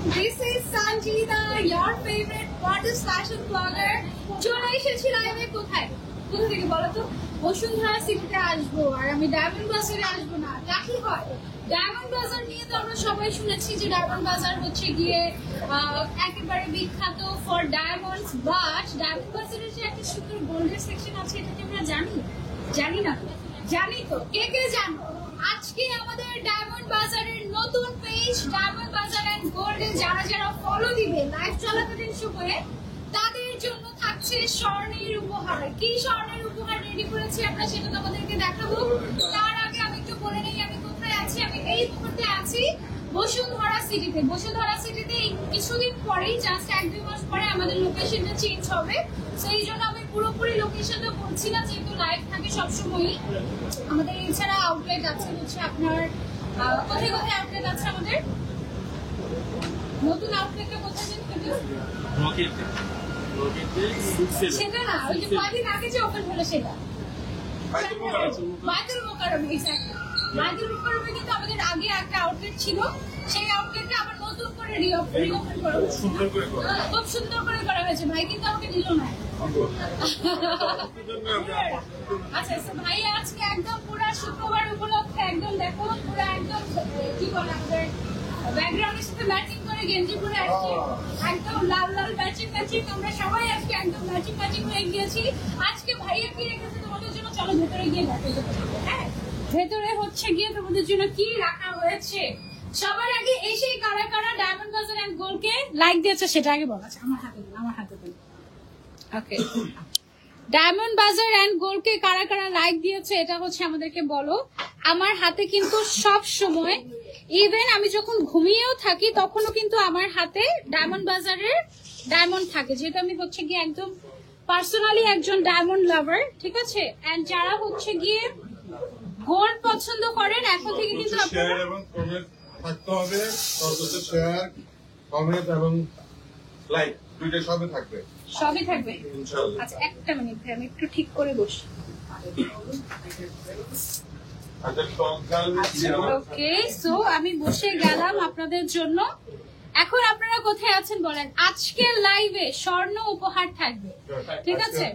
This is Sanjita, your favorite modest fashion blogger. চলে এসেছি লাইভে কোথায় থেকে বলো তো? বসুন্ধরা সিটিতে আসবো, আর আমি ডায়মন্ড বাজারে আসবো না, তা কি হয়? ডায়মন্ড বাজার নিয়ে তো আমরা সবাই শুনেছি যে ডায়মন্ড বাজার হচ্ছে গিয়ে একেবারে বিখ্যাত ফর ডায়মন্ডস, বাট ডায়মন্ড বাজারের যে একটা সুন্দর গোল্ডের সেকশন আছে এটা কি আমরা জানি না? জানি তো, কে কে জানো? আজকে আমাদের ডায়মন্ড বাজারের নতুন পেজ ডায়মন্ড বাজার এন্ড গোল্ডে যারা ফলো দিবে লাইভ চলাকালীন সময়ে তাদের জন্য থাকছে স্বর্ণের উপহার। কি স্বর্ণের উপহার রেডি করেছি আমরা সেটা তোমাদেরকে দেখাবো। তার আগে আমি একটু বলে নেই আমি কোথায় আছি। আমি এই মুহূর্তে আছি বসুন্ধরা সিটিতে। বসুন্ধরা সিটিতে কিছুদিন পরেই, জাস্ট 1-2 মাস পরে আমাদের লোকেশনটা চেঞ্জ হবে। সেই জন্য আমি পুরোপুরি লোকেশনটা বলছি না, যেহেতু লাইভ থাকে সবসময়ই। আমাদের এছাড়া আউটলেট আছে হচ্ছে আপনার কোথায় আউটলেট আছে আমাদের? নতুন আউটলেটটা কোথায় যেন সেটা না, ওই যে কয়েকদিন আগে যে ওপেন হলো সেটা বায়তুল মোকাররমে। এক্স্যাক্টলি বায়তুল মোকাররমে কিন্তু আমাদের আগে একটা আউটলেট ছিল, সেই আউটলেটটা আবার নতুন করে রিওপেন করা হয়েছে। খুব সুন্দর করে করা হয়েছে। ভাই কিন্তু আমাকে দিল না। আচ্ছা, ভাই আজকে একদম পুরো শুক্রবার উপলক্ষে একদম দেখো পুরো একদম কি বলে আমাদের ব্যাকগ্রাউন্ডের সাথে ম্যাচিং করে গেঞ্জি পরে আসছি, একদম লাল ম্যাচিং। আমরা সবাই আজকে একদম ম্যাচিং হয়ে গিয়েছি। আজকে ভাইয়া কি রেখেছে তোমাদের জন্য, চলো ভেতরে গিয়ে দেখো। হ্যাঁ, ভেতরে হচ্ছে গিয়ে তোমাদের জন্য কি রাখা হয়েছে। সবার আগে এসেই কারা ডায়মন্ড বাজার এন্ড গোল্ডকে লাইক দিয়েছে সেটা আগে বলা আছে। আমার হাতে দিন। ওকে, ডায়মন্ড বাজার এন্ড গোল্ডকে কারা লাইক দিয়েছে এটা হচ্ছে আমাদেরকে বলো। আমার হাতে কিন্তু সব সময়, ইভেন আমি যখন ঘুমিয়েও থাকি তখনও কিন্তু আমার হাতে ডায়মন্ড বাজারের ডায়মন্ড থাকে, যেহেতু আমি হচ্ছে গিয়ে একদম পার্সোনালি একজন ডায়মন্ড লাভার। ঠিক আছে, এন্ড যারা হচ্ছে গিয়ে গোল্ড পছন্দ করেন এখন থেকে কিন্তু আপনারা থাকতে হবে, সর্বোচ্চ শেয়ার, কমেন্ট এবং লাইক দুইটা সবই থাকবে ইনশাআল্লাহ। আচ্ছা, একটা মিনিট আমি একটু ঠিক করে বসি। ওকে, সো আমি বসে গেলাম আপনাদের জন্য। এখন আপনারা কোথায় আছেন বলেন? আজকে লাইভে স্বর্ণ উপহার থাকবে, ঠিক আছে?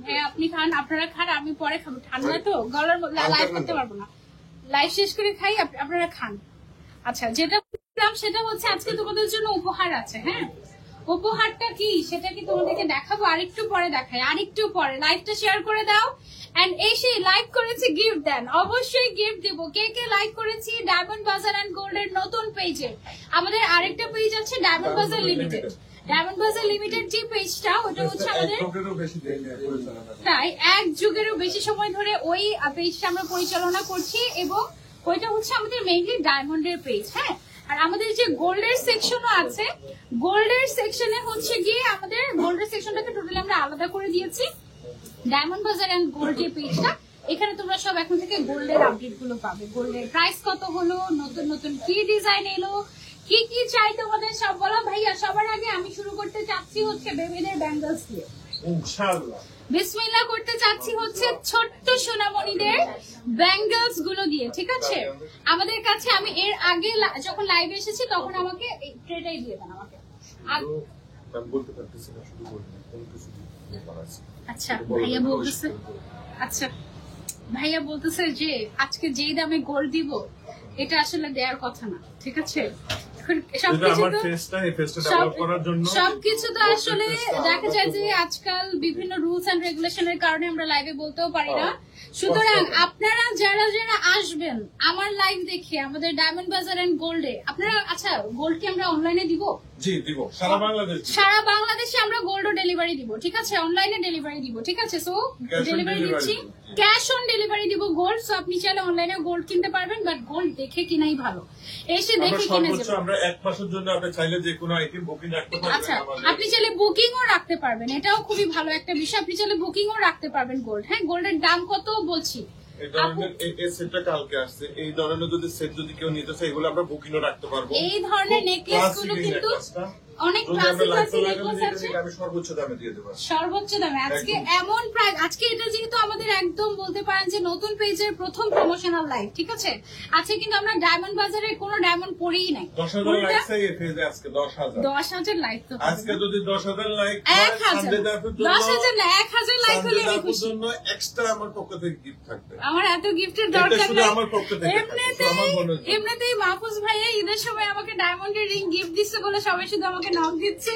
হ্যাঁ, আপনি খান, আপনারা খান, আমি পরে খাবো। ঠান্ডা তো, গলার লাইভ করতে পারবো না, লাইভ শেষ করে খাই, আপনারা খান। আচ্ছা, যেটা বললাম সেটা হচ্ছে আজকে তোমাদের জন্য উপহার আছে। হ্যাঁ, উপহারটা কি সেটা কি তোমাদেরকে দেখাবো, আরেকটু পরে দেখাই, আরেকটু পরে। লাইভটা শেয়ার করে দাও এন্ড এসে লাইক করেছি গিফট দেন, অবশ্যই গিফট দেব। কে লাইক করেছি ডায়মন্ড বাজার এন্ড গোল্ডের নতুন পেজে। আমাদের আরেকটা পেজ আছে ডায়মন্ড বাজার লিমিটেড। ডায়মন্ড বাজার লিমিটেড যে পেজটা, ওটা হচ্ছে আমাদের তাই 1 যুগেরও বেশি সময় ধরে ওই পেজটা আমরা পরিচালনা করছি, এবং ওইটা হচ্ছে আমাদের মেইনলি ডায়মন্ডের পেজ। হ্যাঁ, আর আমাদের যে গোল্ডের সেকশনও আছে, গোল্ডের সেকশনে হচ্ছে গিয়ে আমাদের গোল্ডের সেকশনটাকে টোটালি আমরা আলাদা করে দিয়েছি। ডায়মন্ড বাজার এন্ড গোল্ড যে পেজটা, এখানে তোমরা সব এখন থেকে গোল্ডের আপডেট গুলো পাবে। গোল্ডের প্রাইস কত হলো, নতুন কি ডিজাইন এলো, কি চাই তোমাদের সব বলো। ভাইয়া সবার আগে আমি শুরু করতে চাচ্ছি হচ্ছে বেবিদের ব্যাঙ্গলস দিয়ে, ইনশাআল্লাহ। বিসমিল্লাহ করতে চাচ্ছি হচ্ছে ছোট্ট সোনামণিদের ব্যাঙ্গলস গুলো দিয়ে, ঠিক আছে? আমাদের কাছে আমি এর আগে যখন লাইভে এসেছি তখন আমাকে এই ট্রেটাই দিয়ে দেন আমাকে। আচ্ছা, ভাইয়া বলতেছে যে আজকে যেই দামে গোল্ড দিব এটা আসলে দেওয়ার কথা না, ঠিক আছে? সবকিছু তো আসলে দেখা যায় যে আজকাল বিভিন্ন রুলস এন্ড রেগুলেশনের কারণে আমরা লাইভে বলতেও পারি না। সুতরাং আপনারা যারা আসবেন আমার লাইভ দেখে আমাদের ডায়মন্ড বাজার এন্ড গোল্ডে, আপনারা আচ্ছা গোল্ড কি আমরা অনলাইনে দিব? জি দিব, সারা বাংলাদেশে আমরা গোল্ডও ডেলিভারি দিব, ঠিক আছে? অনলাইনে ডেলিভারি দিব, ঠিক আছে? সো ডেলিভারি দিচ্ছি, ক্যাশ অন ডেলিভারি দিব গোল্ড। সো আপনি চাইলে অনলাইনে গোল্ড কিনতে পারবেন, বাট গোল্ড দেখে কিনাই ভালো, এসে দেখে কিনে যাবেন। আমরা 1 মাসের জন্য আপনি চাইলে যে কোনো আইটেম বুকিং রাখতে পারবেন। আচ্ছা, আপনি চাইলে বুকিংও রাখতে পারবেন, এটাও খুবই ভালো একটা বিষয়। আপনি চাইলে বুকিংও রাখতে পারবেন গোল্ড। হ্যাঁ, গোল্ডের দাম কত বলছি, এই ধরনের এই সেটটা কালকে আসছে, এই ধরনের যদি সেট যদি কেউ নিতে চায় এগুলো আমরা বুকিংও রাখতে পারবো। এই ধরনের নেকলেস গুলো কিন্তু অনেক যদি আমরা ক্লাসিক লাইফ ক্লাসিক লাগালে নেকলেস এটা আছে থেকে আমি সর্বোচ্চ দামে দিয়ে দেবো। সর্বোচ্চ দামে আজকে একদম। এমন প্রাইস। আজকে এটা যেহেতু আমাদের একদম বলতে পারেন যে নতুন পেজের প্রথম প্রমোশনাল লাইভ, ঠিক আছে? আজকে কিন্তু আমরা ডায়মন্ড বাজারে কোনো ডায়মন্ড পরেই নাই। 10,000 লাইক চাই এই পেজে আজকে 10,000। 10,000 লাইক তো আজকে যদি 10,000 লাইক 1000 10,000 না 1000 লাইক হলে আমি খুশি। জন্য এক্সট্রা আমার পক্ষ থেকে গিফট থাকবে। আমার এত গিফটের এটা দরকার শুধু নেই। আমার পক্ষ থেকে থাকবে, আমার বোনের জন্য। এমনিতেই মাহফুজ ভাইয়া ঈদের সময় আমাকে ডায়মন্ডের রিং গিফট দিচ্ছে বলে সবাই শুধু আমাকে নক দিচ্ছে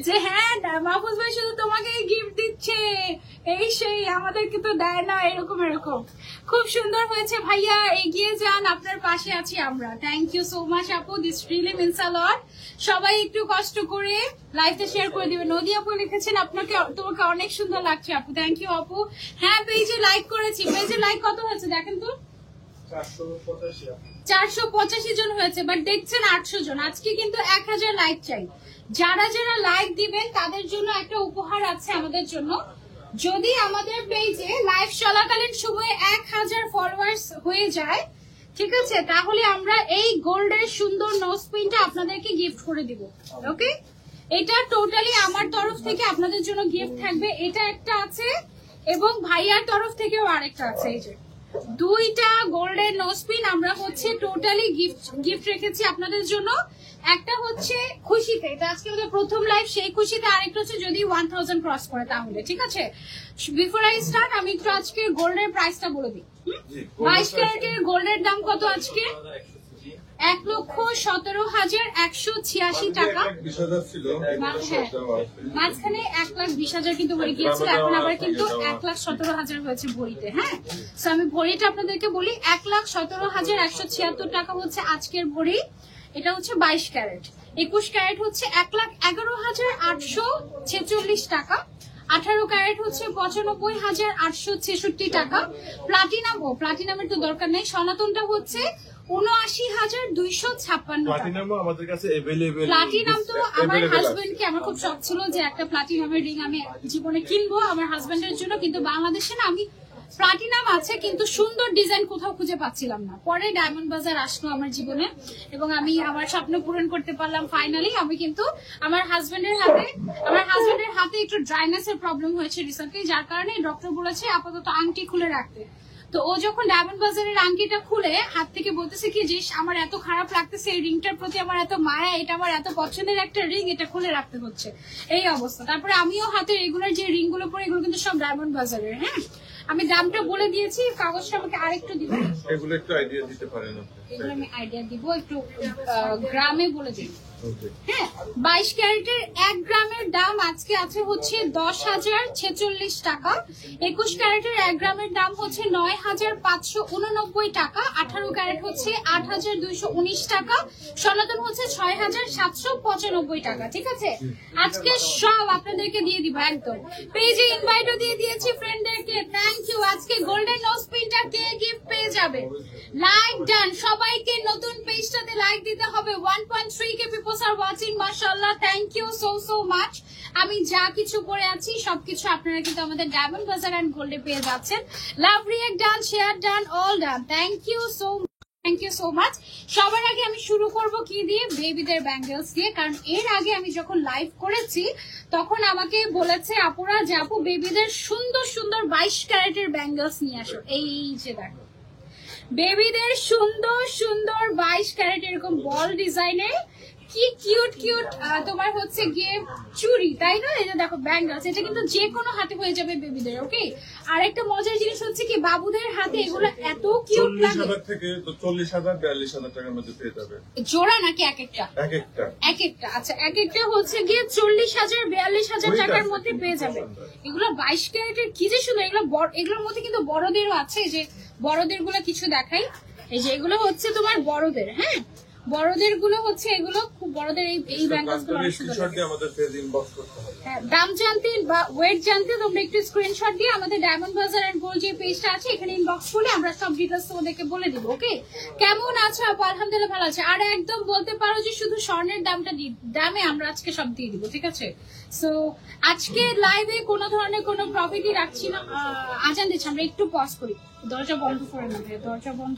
যে হ্যাঁ মাহফুজ ভাই শুধু তোমাকে গিফট দিচ্ছে, এই সেই আমাদেরকে তো দেয় না, এরকম এরকম। খুব সুন্দর হয়েছে ভাইয়া, এগিয়ে যান, আপনার পাশে আছি আমরা। থ্যাংক ইউ সো মাচ আপু, দিস রিয়েলি মিন্স আ লট। সবাই একটু কষ্ট করে লাইভটা শেয়ার করে দিবেন। নদী আপু লিখেছেন আপনাকে তোমাকে অনেক সুন্দর লাগছে আপু। থ্যাংক ইউ আপু। হ্যাঁ পেজে লাইক করেছি। পেজে লাইক কত হয়েছে দেখেন তো? 485 জন হয়েছে, বাট দেখছেন 800 জন। আজকে কিন্তু 1000 লাইক চাই। যারা যারা লাইক দিবেন তাদের জন্য একটা উপহার আছে আমাদের জন্য। যদি আমাদের পেজে লাইভ চলাকালীন সময়ে 1000 ফলোয়ার্স হয়ে যায়, ঠিক আছে, তাহলে আমরা এই গোল্ডের সুন্দর নোজ পিনটা আপনাদেরকে গিফট করে দিব। ওকে, এটা টোটালি আমার তরফ থেকে আপনাদের জন্য গিফট থাকবে। এটা একটা আছে এবং ভাইয়ার তরফ থেকেও আরেকটা আছে। এই যে দুইটা গোল্ডের নোজ পিন আমরা হচ্ছে টোটালি গিফট রেখেছি আপনাদের জন্য। একটা হচ্ছে খুশিতে, এটা আজকে আমাদের প্রথম লাইভ, সেই খুশিতে। আরেকটা হচ্ছে যদি 1000 ক্রস করে তাহলে, ঠিক আছে? বিফোর আই স্টার্ট আমি একটু আজকে গোল্ডের প্রাইসটা বলে দিই। 22 ক্যারেটের গোল্ডের দাম কত আজকে? 1,17,186 টাকা। মাঝখানে 1,20,000 কিন্তু হয়ে গিয়েছিল, এখন আবার কিন্তু 1,17,000 হয়েছে ভরিতে। হ্যাঁ, তো আমি ভরিটা আপনাদেরকে বলি, 1,17,176 টাকা হচ্ছে আজকের ভরি। এটা হচ্ছে 22 ক্যারেট। 21 ক্যারেট হচ্ছে 1,11,846 টাকা। 18 ক্যারেট হচ্ছে 95,866 টাকা। প্লাটিনামের তো দরকার নেই। সনাতনটা হচ্ছে 79,256 টাকা। আমাদের কাছে अवेलेबल। প্লাটিনাম তো আমার হাজবেন্ডকে, আমার খুব শখ ছিল যে একটা প্লাটিনামের রিং আমি জীবনে কিনবো আমার হাজবেন্ডের জন্য, কিন্তু বাংলাদেশে না আমি প্লাটিনাম আছে কিন্তু সুন্দর ডিজাইন কোথাও খুঁজে পাচ্ছিলাম না। পরে ডায়মন্ড বাজার আসলো আমার জীবনে এবং আমি আমার স্বপ্ন পূরণ করতে পারলাম ফাইনালি। আমি কিন্তু আমার হাজবেন্ডের হাতে একটু ড্রাইনেসের প্রবলেম হয়েছে রিসেন্টলি, যার কারণে ডক্টর বলেছে আপাতত আংটি খুলে রাখতে। তো ও যখন ডায়মন্ড বাজারের আংটিটা খুলে হাত থেকে বলতেছে কি যে আমার এত খারাপ লাগতেছে, এই রিংটার প্রতি আমার এত মায়া, এটা আমার এত পছন্দের একটা রিং, এটা খুলে রাখতে হচ্ছে, এই অবস্থা। তারপরে আমিও হাতে রেগুলার যে রিং গুলো পরে এগুলো কিন্তু সব ডায়মন্ড বাজারের। হ্যাঁ, আমি দামটা বলে দিয়েছি, কাগজটা আমাকে আরেকটু দিবেন। এগুলো একটু আইডিয়া দিতে পারেন আপনি? এগুলো আমি আইডিয়া দিব, একটু গ্রামে বলে দিই। হ্যাঁ, 22 ক্যারেটের 1 গ্রামের দাম আজকে আছে হচ্ছে 10,046 টাকা। 21 ক্যারেটের 1 গ্রামের দাম হচ্ছে 9,589 টাকা। 18 ক্যারেট হচ্ছে 8,219 টাকা। সনাতন হচ্ছে 6,795 টাকা। ঠিক আছে, আজকে সব আপনাদেরকে দিয়ে দিব একদম। পেজে ইনভাইটও দিয়ে দিয়েছি ফ্রেন্ডদেরকে। Thank you. আজকে গোল্ডেন নোজ পিনটা কে গিফট পেয়ে যাবে? লাইক ডান, সবাইকে নতুন পেজটাতে লাইক দিতে হবে। 1.3k পিপলস আর ওয়াচিং, মাশাআল্লাহ, থ্যাংক ইউ সো মাচ। আমি যা কিছু পরে আছি সবকিছু আপনারা কিন্তু আমাদের ডায়মন্ড বাজার এন্ড গোল্ডে পেয়ে যাচ্ছেন। Love react done, share done, all done. Thank you so much. সবার আগে আমি শুরু করব কি দিয়ে? বেবিদের ব্যাঙ্গেলস দিয়ে, কারণ এর আগে আমি যখন লাইভ করেছি তখন আমাকে বলেছে আপুরা যে আপু বেবিদের সুন্দর সুন্দর 22 ক্যারেটের ব্যাঙ্গেলস নিয়ে আসো। এই যে দেখো বেবিদের সুন্দর সুন্দর 22 ক্যারেট এরকম বল ডিজাইনের কি কিউট তোমার হচ্ছে গিয়ে চুড়ি, তাই না? এটা দেখো ব্যাঙ্গলস, এটা কিন্তু যে কোনো হাতে হয়ে যাবে বেবিদের। ওকে, আর একটা মজার জিনিস হচ্ছে কি বাবুদের হাতে এগুলো এত কিউট লাগে। 40,000 থেকে 40,000 42,000 টাকার মধ্যে পেয়ে যাবে। জোড়া নাকি এক একটা? এক একটা। আচ্ছা, এক একটা হচ্ছে গিয়ে 40,000 42,000 টাকার মধ্যে পেয়ে যাবে। এগুলো 22 ক্যারেটের কি যে সুন্দর। এগুলোর মধ্যে কিন্তু বড়দেরও আছে। যে বড়দের গুলো কিছু দেখাই, এই যে এগুলো হচ্ছে তোমার বড়দের। হ্যাঁ, বড়দের গুলো হচ্ছে এগুলো খুব বড়দের। এই ব্যাঙ্গলস গুলো দাম জানতে বা ওয়েট জানতে তোমরা একটু স্ক্রিনশট দিয়ে আমাদের ডায়মন্ড বাজার এন্ড গোল্ড যে পেজটা আছে এখানে ইনবক্স করলে আমরা সব ডিটেইলস তোমাদেরকে বলে দিব। ওকে, কেমন আছো আপু? আলহামদুলিল্লাহ ভালো আছে। আর একদম বলতে পারো যে শুধু স্বর্ণের দামে আমরা আজকে সব দিয়ে দিব। ঠিক আছে, সো আজকে লাইভে কোনো ধরনের কোনো প্রফিটই রাখছি না। আজান দিচ্ছি, আমরা একটু পজ করি। দরজা বন্ধ করে নেবে, দরজা বন্ধ।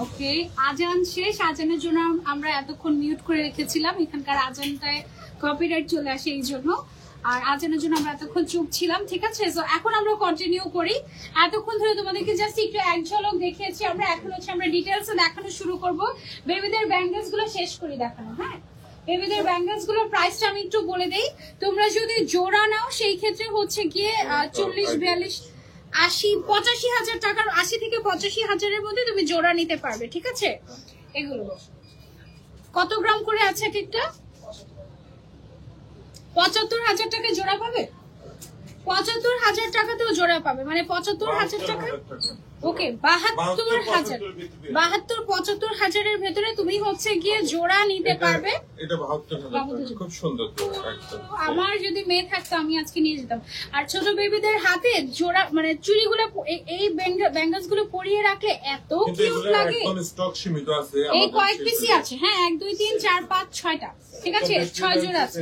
ওকে, আজান শেষ। আজানের জন্য আমরা এতক্ষণ মিউট করে রেখেছিলাম, এখানকার আজানটায় কপিরাইট চলে আসে এই জন্য, আর আজানের জন্য আমরা এতক্ষণ চুপ ছিলাম। ঠিক আছে, তো এখন আমরা কন্টিনিউ করি। এতক্ষণ ধরে তোমাদেরকে জাস্ট একটু এক ঝলক দেখিয়েছি আমরা, এখন হচ্ছে আমরা ডিটেলসে দেখানো শুরু করব। বেবিদের ব্যাঙ্গেলস গুলো শেষ করি দেখানো। হ্যাঁ, বেবিদের ব্যাঙ্গেলস গুলোর প্রাইসটা আমি একটু বলে দেই। তোমরা যদি জোড়া নাও সেই ক্ষেত্রে হচ্ছে গিয়ে 40, 42, 80, 85,000 টাকার, 80 থেকে 85,000-এর মধ্যে তুমি জোড়া নিতে পারবে। ঠিক আছে, এগুলো কত গ্রাম করে আছে এক একটা? 75,000 টাকা জোড়া পাবে। 75,000 টাকাতেও জোড়া পাবে, মানে 75,000 টাকা। ওকে, 72,000, 75,000-এর ভেতরে তুমি হচ্ছে গিয়ে জোড়া নিতে পারবে। এটা 72,000 খুব সুন্দর তো একদম। আমার যদি মেয়ে থাকতো আমি আজকে নিয়ে যেতাম। আর ছোট বেবিদের হাতে জোড়া মানে চুড়িগুলো, এই ব্যাঙ্গলস গুলো পরিয়ে রাখলে এত কিউট লাগে। একদম স্টক সীমিত আছে, এই কয়েক পিসই আছে। হ্যাঁ, 1, 2, 3, 4, 5, 6টা। ঠিক আছে, 6 জোড়া আছে।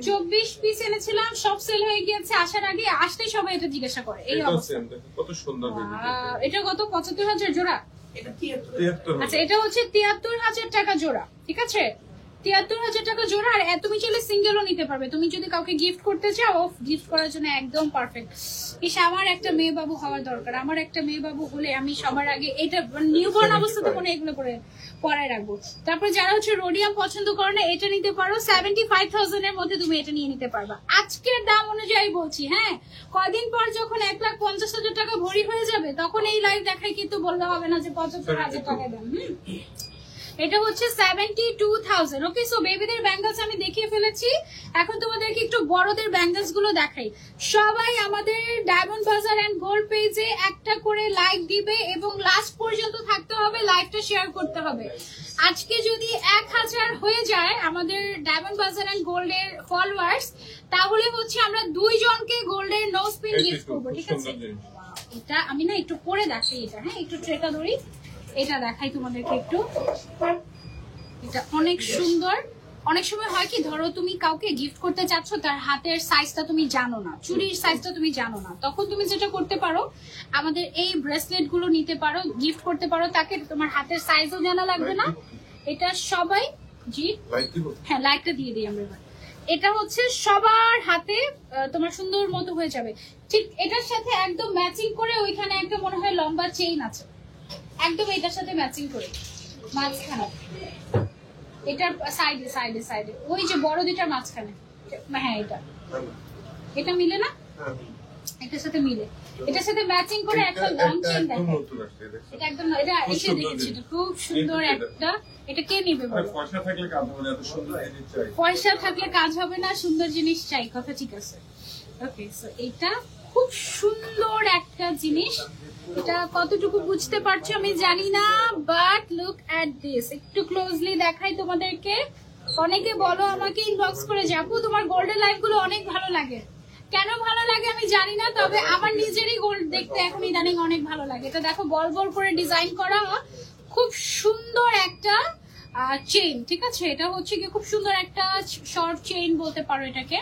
24 পিস এনেছিলাম, সব সেল হয়ে গিয়েছে। আসার আগে আসলে সবাই এটা জিজ্ঞাসা করে। এই অবস্থা। কত সুন্দর বেবি। এটা কত? 75,000 জোড়া। এটা আচ্ছা, এটা হচ্ছে 73,000 টাকা জোড়া। ঠিক আছে, 73,000 টাকা জোড়া। আর তুমি চাইলে সিঙ্গেলও নিতে পারবে। তুমি যদি কাউকে গিফট করতে চাও, গিফট করার জন্য একদম পারফেক্ট। ইস, আমার একটা মেয়ে বাবু হওয়ার দরকার। আমার একটা মেয়ে বাবু হলে আমি সবার আগে এটা নিউবর্ন অবস্থাতে কোনো এগুলো করে পরায় রাখবো। তারপর যারা হচ্ছে রোডিয়াম পছন্দ করে না, এটা নিতে পারো। 75,000-এর মধ্যে তুমি এটা নিয়ে নিতে পারবা আজকের দাম অনুযায়ী বলছি। হ্যাঁ, কয়দিন পর যখন 1,50,000 টাকা ভরি হয়ে যাবে, তখন এই লাইভ দেখায় কিন্তু বললে হবে না যে 75,000 টাকা দাম। এটা হচ্ছে 72,000। ওকে, সো বেবিদের ব্যাঙ্গলস আমি দেখিয়ে ফেলেছি। এখন তোমাদেরকে একটু বড়দের ব্যাঙ্গলস গুলো দেখাই। সবাই আমাদের ডায়মন্ড বাজার এন্ড গোল্ড পেজে একটা করে লাইক দিবে এবং লাস্ট পর্যন্ত থাকতে হবে, লাইভটা শেয়ার করতে হবে। আজকে যদি 1000 হয়ে যায় আমাদের ডায়মন্ড বাজার এন্ড গোল্ডের ফলোয়ার্স, তাহলে হচ্ছে আমরা 2 জনকে গোল্ডের নো স্পিন গিফট করবো। ঠিক আছে, এটা আমি না একটু পরে দেখাই। এটা হ্যাঁ, একটু ট্রেটা ধরি, এটা দেখাই তোমাদেরকে একটু। এটা অনেক সুন্দর। অনেক সময় হয় কি, ধরো তুমি কাউকে গিফট করতে চাচ্ছ, তার হাতের সাইজটা তুমি জানো না, চুড়ির সাইজটা তুমি জানো না, তখন তুমি যেটা করতে পারো, আমাদের এই ব্রেসলেট গুলো নিতে পারো, গিফট করতে পারো তাকে। তোমার হাতের সাইজও জানা লাগবে না। এটা সবাই, জি হ্যাঁ, লাইটটা দিয়ে দিই আমরা। এটা হচ্ছে সবার হাতে তোমার সুন্দর মতো হয়ে যাবে। ঠিক এটার সাথে একদম ম্যাচিং করে ওইখানে একটা মনে হয় লম্বা চেইন আছে, একদম এটার সাথে ম্যাচিং করে মাঝখানে, এটার সাইডে সাইডে সাইডে ওই যে বড় দুটার মাঝখানে। হ্যাঁ, এটা মিলে না, এটার সাথে মিলে, এটার সাথে ম্যাচিং করে একটা লং চেইন দেখো। এটা একদম, এটা এসে দেখেছি, এটা খুব সুন্দর একটা। এটা কে নিবে বলো? পয়সা থাকলে কাজ হবে না, এত সুন্দর জিনিস চাই। পয়সা থাকলে কাজ হবে না, সুন্দর জিনিস চাই, কথা ঠিক আছে। ওকে, সো এটা খুব সুন্দর একটা জিনিস। এটা কতটুকু বুঝতে পারছো আমি জানি না, বাট লুক এট দিস। একটু ক্লোজলি দেখাই তোমাদেরকে। অনেকে বলো আমাকে ইনবক্স করে, যাবো তোমার গোল্ডের লাইফ গুলো অনেক ভালো লাগে। কেন ভালো লাগে আমি জানি না, তবে আমার নিজেরই গোল্ড দেখতে এখন ইদানিং অনেক ভালো লাগে। এটা দেখো, বল বল করে ডিজাইন করা, খুব সুন্দর একটা চেইন। ঠিক আছে, এটা হচ্ছে কি খুব সুন্দর একটা শর্ট চেইন বলতে পারো এটাকে।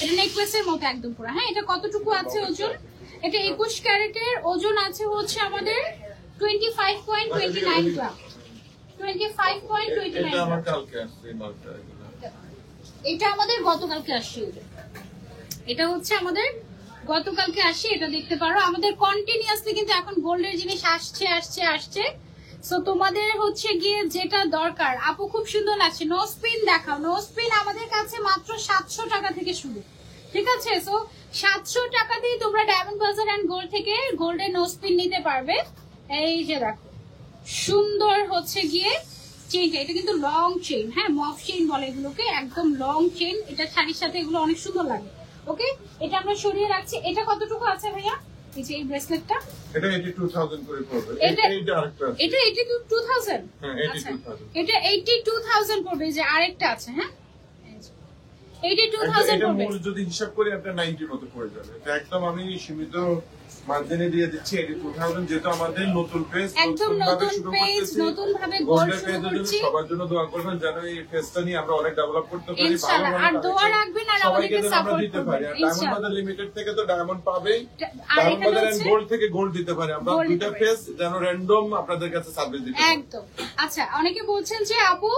এটা নেকলেসের মতো একদম পুরো। হ্যাঁ, এটা কতটুকু আছে ওজন? এটা 21 ক্যারেটের ওজন আছে হচ্ছে আমাদের 25.29 গ্রাম। 25.29 এটা আমার গ্রাম। কালকে আসছে এই মালটা। এটা আমাদের গতকালকে আসছে। এটা হচ্ছে আমাদের গতকালকে আসে। এটা দেখতে পারো আমাদের কন্টিনিউয়াসলি কিন্তু এখন গোল্ডের জিনিস আসছে আসছে আসছে। সো তোমাদের হচ্ছে গিয়ে যেটা দরকার, আপু খুব সুন্দর লাগছে, নো স্পিন দেখাও। নো স্পিন আমাদের কাছে মাত্র 700 টাকা থেকে শুরু। ঠিক আছে, সো 700 টাকা দিয়ে তোমরা ডায়মন্ড বাজার এন্ড গোল্ড থেকে গোল্ডের নো স্পিন নিতে পারবে। এই যে দেখো, সুন্দর হচ্ছে গিয়ে চেইনটা। এটা কিন্তু লং চেইন, হ্যাঁ, মফ চেইন বলে এগুলোকে, একদম লং চেইন। এটা শাড়ির সাথে এগুলো অনেক সুন্দর লাগে। ওকে, এটা আমরা সরিয়ে রাখছি। এটা কতটুকু আছে ভাইয়া? এই যে এই ব্রেসলেটটা, এটা 82,000 করে পড়বে। এটা আরেকটা আছে, এটা 82,000। হ্যাঁ 82,000। এটা 82,000 পড়বে। যে আরেকটা আছে, হ্যাঁ, 82,000 এটা পড়বে। মূল যদি হিসাব করি আপনার 90 মতো পড়ে যাবে। এটা একদম আমি সীমিত মার্জিনে দিয়ে দিচ্ছি 82,000, যেহেতু আমাদের নতুন পেজ একদম নতুন পেজ, নতুন ভাবে গোল্ড শুরু করছি সবার জন্য দোয়া করবেন যেন এই পেজটা নিয়ে আমরা অনেক ডেভেলপ করতে পারি, ইনশাআল্লাহ। আর দোয়া রাখবেন আর সবাইকে আমাদেরকে যেন আমরা সাপোর্ট দিতে করবেন পারি। আর ডায়মন্ড ইনশাআল্লাহ। বাজার লিমিটেড থেকে তো ডায়মন্ড পাবেই, আর ডায়মন্ড এখানে বাজার হচ্ছে গোল্ড থেকে গোল্ড দিতে পারি আমরা। গোল্ড দুইটা দিতে পারি। পেজ যেন র্যান্ডম আপনাদের কাছে সার্ভিস দিতে পারি। একদম। আচ্ছা, অনেকে বলছেন যে আপু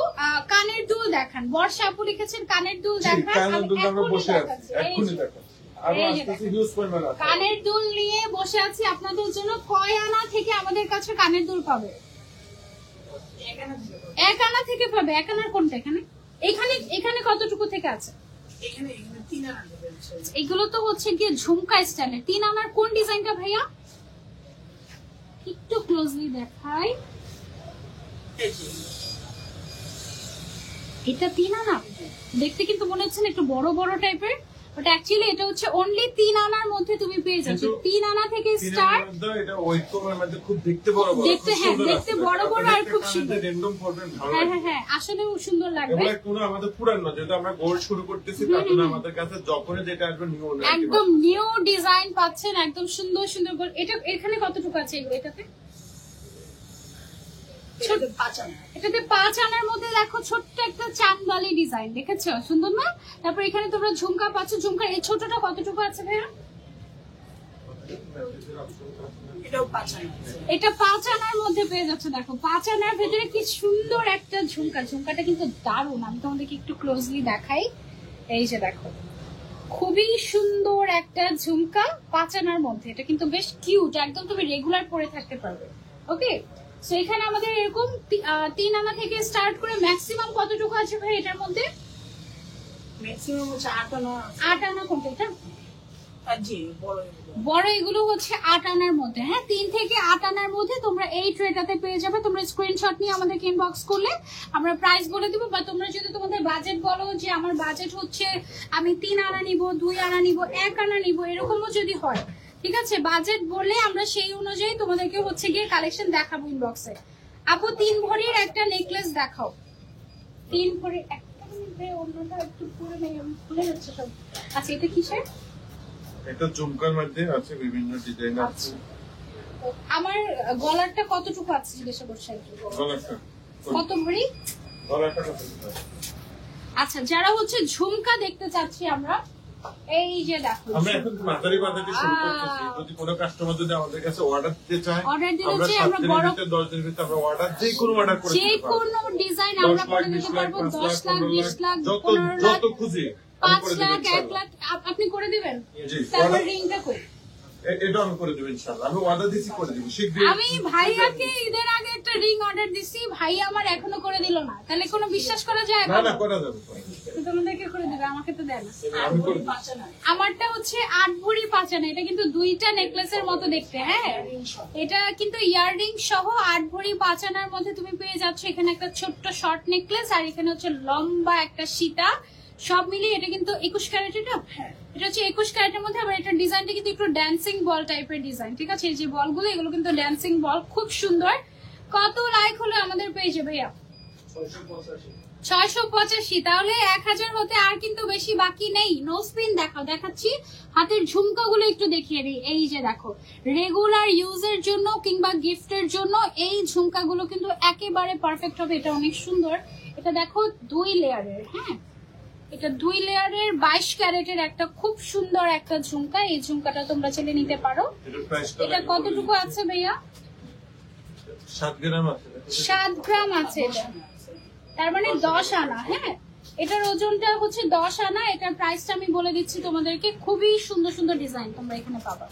কানের দুল দেখান, বর্ষা আপু লিখেছেন কানের দুল জি, দেখান। কানের আমি দুল আমরা এখনই বসে আছি, দেখাচ্ছি। এই এক্ষুনি যে, দেখাচ্ছি। আরো এই যে আসতেছে হিউজ পরিমাণ আছে। কানের দুল নিয়ে বসে আছি আপনাদের জন্য। কয় আনা থেকে আমাদের কাছে কানের দুল পাবে? 1 আনা থেকে পাবে। 1 আনার কোনটা? এখানে এখানে এখানে কতটুকু থেকে আছে? এগুলো তো হচ্ছে গিয়ে ঝুমকা স্টাইলের। 3 আনার কোন ডিজাইনটা ভাইয়া? একটু ক্লোজলি দেখাই। এটা 3 আনা দেখতে কিন্তু মনে হচ্ছে না একটু বড় বড় টাইপের, বাট অ্যাকচুয়ালি এটা হচ্ছে অনলি 3 আনার মধ্যে তুমি পেয়ে যাচ্ছ। 3 আনা থেকে স্টার্ট। এটা ওয়েটকমের মধ্যে খুব দেখতে বড় বড়, দেখতে, খুব হ্যাঁ, সুন্দর দেখতে আসছে। বড় বড় আর আপনাদের খুব কানে সুন্দর। র্যান্ডম পড়বেন, ভালো হ্যাঁ লাগবে। হ্যাঁ হ্যাঁ, আসলেও সুন্দর লাগবে। এগুলো কোনো আমাদের পুরান না, যেহেতু আমরা গোল্ড শুরু করতেছি তার জন্য আমাদের কাছে যখনই যেটা আসবে নিউ একদম নিউ ডিজাইন পাচ্ছেন, একদম সুন্দর সুন্দর গোল। এটা এখানে কতটুকু আছে এগুলো? এটাতে এটাতে 5 আনার মধ্যে দেখো ছোট্ট একটা চাঁদবালি ডিজাইন, দেখেছো? সুন্দর না? তারপর এখানে তোমরা ঝুমকা পাচ্ছ। ঝুমকার এই ছোটটা কতটুকু আছে ভাইয়া? এটা 5 আনার মধ্যে পেয়ে যাচ্ছে। দেখো 5 আনার ভেতরে কি সুন্দর একটা ঝুমকা। ঝুমকাটা কিন্তু দারুণ। আমি তোমাদেরকে একটু ক্লোজলি দেখাই। এই যে দেখো, খুবই সুন্দর একটা ঝুমকা 5 আনার মধ্যে। এটা কিন্তু বেশ কিউট, একদম তুমি রেগুলার পরে থাকতে পারবে। ওকে, সো এখানে আমাদের এরকম 3 আনা থেকে স্টার্ট করে ম্যাক্সিমাম কতটুকু আছে ভাই এটার মধ্যে? ম্যাক্সিমাম হচ্ছে 8 আনা। 8 আনা কোনটা? এটা জি, বড় এগুলো হচ্ছে 8 আনার মধ্যে। হ্যাঁ, 3 থেকে 8 আনার মধ্যে তোমরা এই ট্রেটাতে পেয়ে যাবে। তোমরা স্ক্রিনশট নিয়ে আমাদেরকে ইনবক্স করলে আমরা প্রাইস বলে দিব, বা তোমরা যদি তোমাদের বাজেট বলো যে আমার বাজেট হচ্ছে আমি 3 আনা নিব, 2 আনা নিব, 1 আনা নিব, এরকমও যদি হয়, ঠিক আছে, বাজেট বললে আমরা সেই অনুযায়ী তোমাদেরকে হচ্ছে গিয়ে কালেকশন দেখাবো ইনবক্সে। আপু 3 ভরির একটা নেকলেস দেখাও। 3 ভরির একটা নিবে, অন্যটা একটু পুরো খুলে যাচ্ছে সব। আচ্ছা, এটা কিসের? এটা ঝুমকার মধ্যে আছে বিভিন্ন ডিজাইন আছে। আমার গলারটা কতটুকু আছে জিজ্ঞাসা করছে একটু। গলাটা কত ভরি? গলাটা কত? আচ্ছা, যারা হচ্ছে ঝুমকা দেখতে চাচ্ছি আমরা, এই যে দেখো, আমরা এখন মাঝারি বাজেটে শুরু করতেছি। যদি কোনো কাস্টমার যদি আমাদের কাছে অর্ডার দিতে চায়, অর্ডার দিলে আমরা যে 7 আমরা দিনের বড় ভিতরে 10 দিনের ভিতরে আমরা অর্ডার যে কোনো অর্ডার করে যে দিতে পারবো। কোনো ডিজাইন আমরা 10 করে লাখ, দিতে 20 লাখ, পারবো। 5 10 লাখ, লাখ, 20 লাখ, যত 15 লাখ, যত খুঁজি আমি 5 করে দেব লাখ, 1 ইনশাআল্লাহ। লাখ আপনি করে দিবেন। জি, তারপর order- রিংটা কই? এটা আমি করে দেব ইনশাআল্লাহ। আমি অর্ডার দিছি, করে দেব শীঘ্রই। আমি ভাইয়াকে ঈদের আগে একটা রিং অর্ডার দিছি, ভাই আমার এখনো করে দিল না। তাহলে কোনো বিশ্বাস করা যায়? না না, করা যাবে। তো তোমাদেরকে করে দিবে, আমাকে তো দেয় না। আমি করে দেব। আমারটা হচ্ছে 8 ভরি 5 আনা। এটা কিন্তু 2টা নেকলেসের মতো দেখতে। হ্যাঁ, এটা কিন্তু ইয়াররিং সহ 8 ভরি 5 আনার মধ্যে তুমি পেয়ে যাচ্ছ। এখানে একটা ছোট্ট শর্ট নেকলেস, আর এখানে হচ্ছে লম্বা একটা সীতা। সব মিলিয়ে এটা কিন্তু 21 ক্যারেটের। এটা হচ্ছে 21 ক্যারেটের মধ্যে। আবার এটা ডিজাইনটা কিন্তু একটু ড্যান্সিং বল টাইপের ডিজাইন, ঠিক আছে? এই যে বলগুলো, এগুলো কিন্তু ড্যান্সিং বল, খুব সুন্দর। কত লাইক হলো আমাদের পেজে ভাইয়া? 685। তাহলে 1000 হতে আর কিন্তু বেশি বাকি নেই। নো স্পিন দেখাও, দেখাচ্ছি। হাতের ঝুমকাগুলো একটু দেখিয়ে দিই। এই যে দেখো, রেগুলার ইউজের জন্য কিংবা গিফটের জন্য এই ঝুমকাগুলো কিন্তু একেবারে পারফেক্ট হবে। এটা অনেক সুন্দর। এটা দেখো 2 লেয়ারের। হ্যাঁ, এটা 2 লেয়ারের 22 ক্যারেটের একটা খুব সুন্দর একটা ঝুমকা। এই ঝুমকাটা তোমরা চাইলে নিতে পারো। এটার প্রাইসটা এটা কতটুকু আছে ভাইয়া? 7 গ্রাম আছে। 7 গ্রাম আছে এটা, তার মানে 10 আনা। হ্যাঁ, এটার ওজনটা হচ্ছে 10 আনা। এটার প্রাইসটা আমি বলে দিচ্ছি তোমাদেরকে। খুবই সুন্দর সুন্দর ডিজাইন তোমরা এখানে পাবা,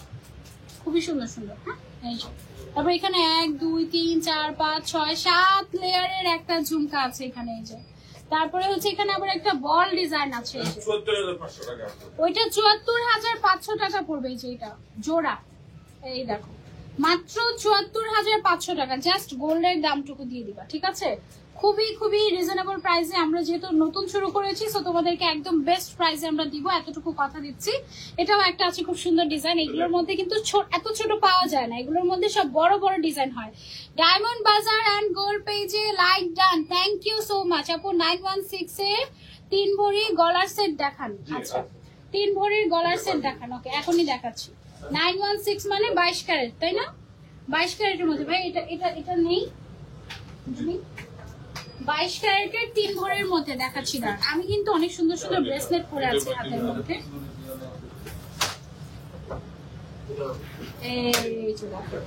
খুবই সুন্দর সুন্দর। হ্যাঁ, এই যে তারপর এখানে 1 2 3 4 5 6 7 লেয়ারের একটা ঝুমকা আছে এখানে। এই যে তারপরে হচ্ছে এখানে আবার একটা বল ডিজাইন আছে। এই যে 74500 টাকা। ওইটা ৭৪৫০০ টাকা পড়বে। এই যে এটা জোড়া, এই দেখো মাত্র ৭৪৫০০ টাকা। জাস্ট গোল্ডের দামটুকু দিয়ে দিবা, ঠিক আছে? খুবই খুবই রিজনেবল প্রাইসে। আমরা যেহেতু নতুন শুরু করেছি, সো তোমাদেরকে একদম বেস্ট প্রাইসে আমরা দিব, এতটুকু কথা দিচ্ছি। এটাও একটা আছে খুব সুন্দর ডিজাইন। এগুলোর মধ্যে কিন্তু এত ছোট পাওয়া যায় না, এগুলোর মধ্যে সব বড় বড় ডিজাইন হয়। ডায়মন্ড বাজার অ্যান্ড গোল্ড পেজে like done, thank you so much আপু। 916 এর 3 ভরি গলার সেট দেখান। জি, আচ্ছা আচ্ছা। 3 ভরির গলার সেট দেখান। ওকে এখনই দেখাচ্ছি। 916 মানে 22 ক্যারেট তাই না? 22 ক্যারেটের মধ্যে ভাই এটা নেই। 22 ক্যারেটের 3 ভরির মধ্যে দেখাচ্ছি না। আমি কিন্তু অনেক সুন্দর সুন্দর ব্রেসলেট পরে আছি হাতের মধ্যে। এই যে দেখো।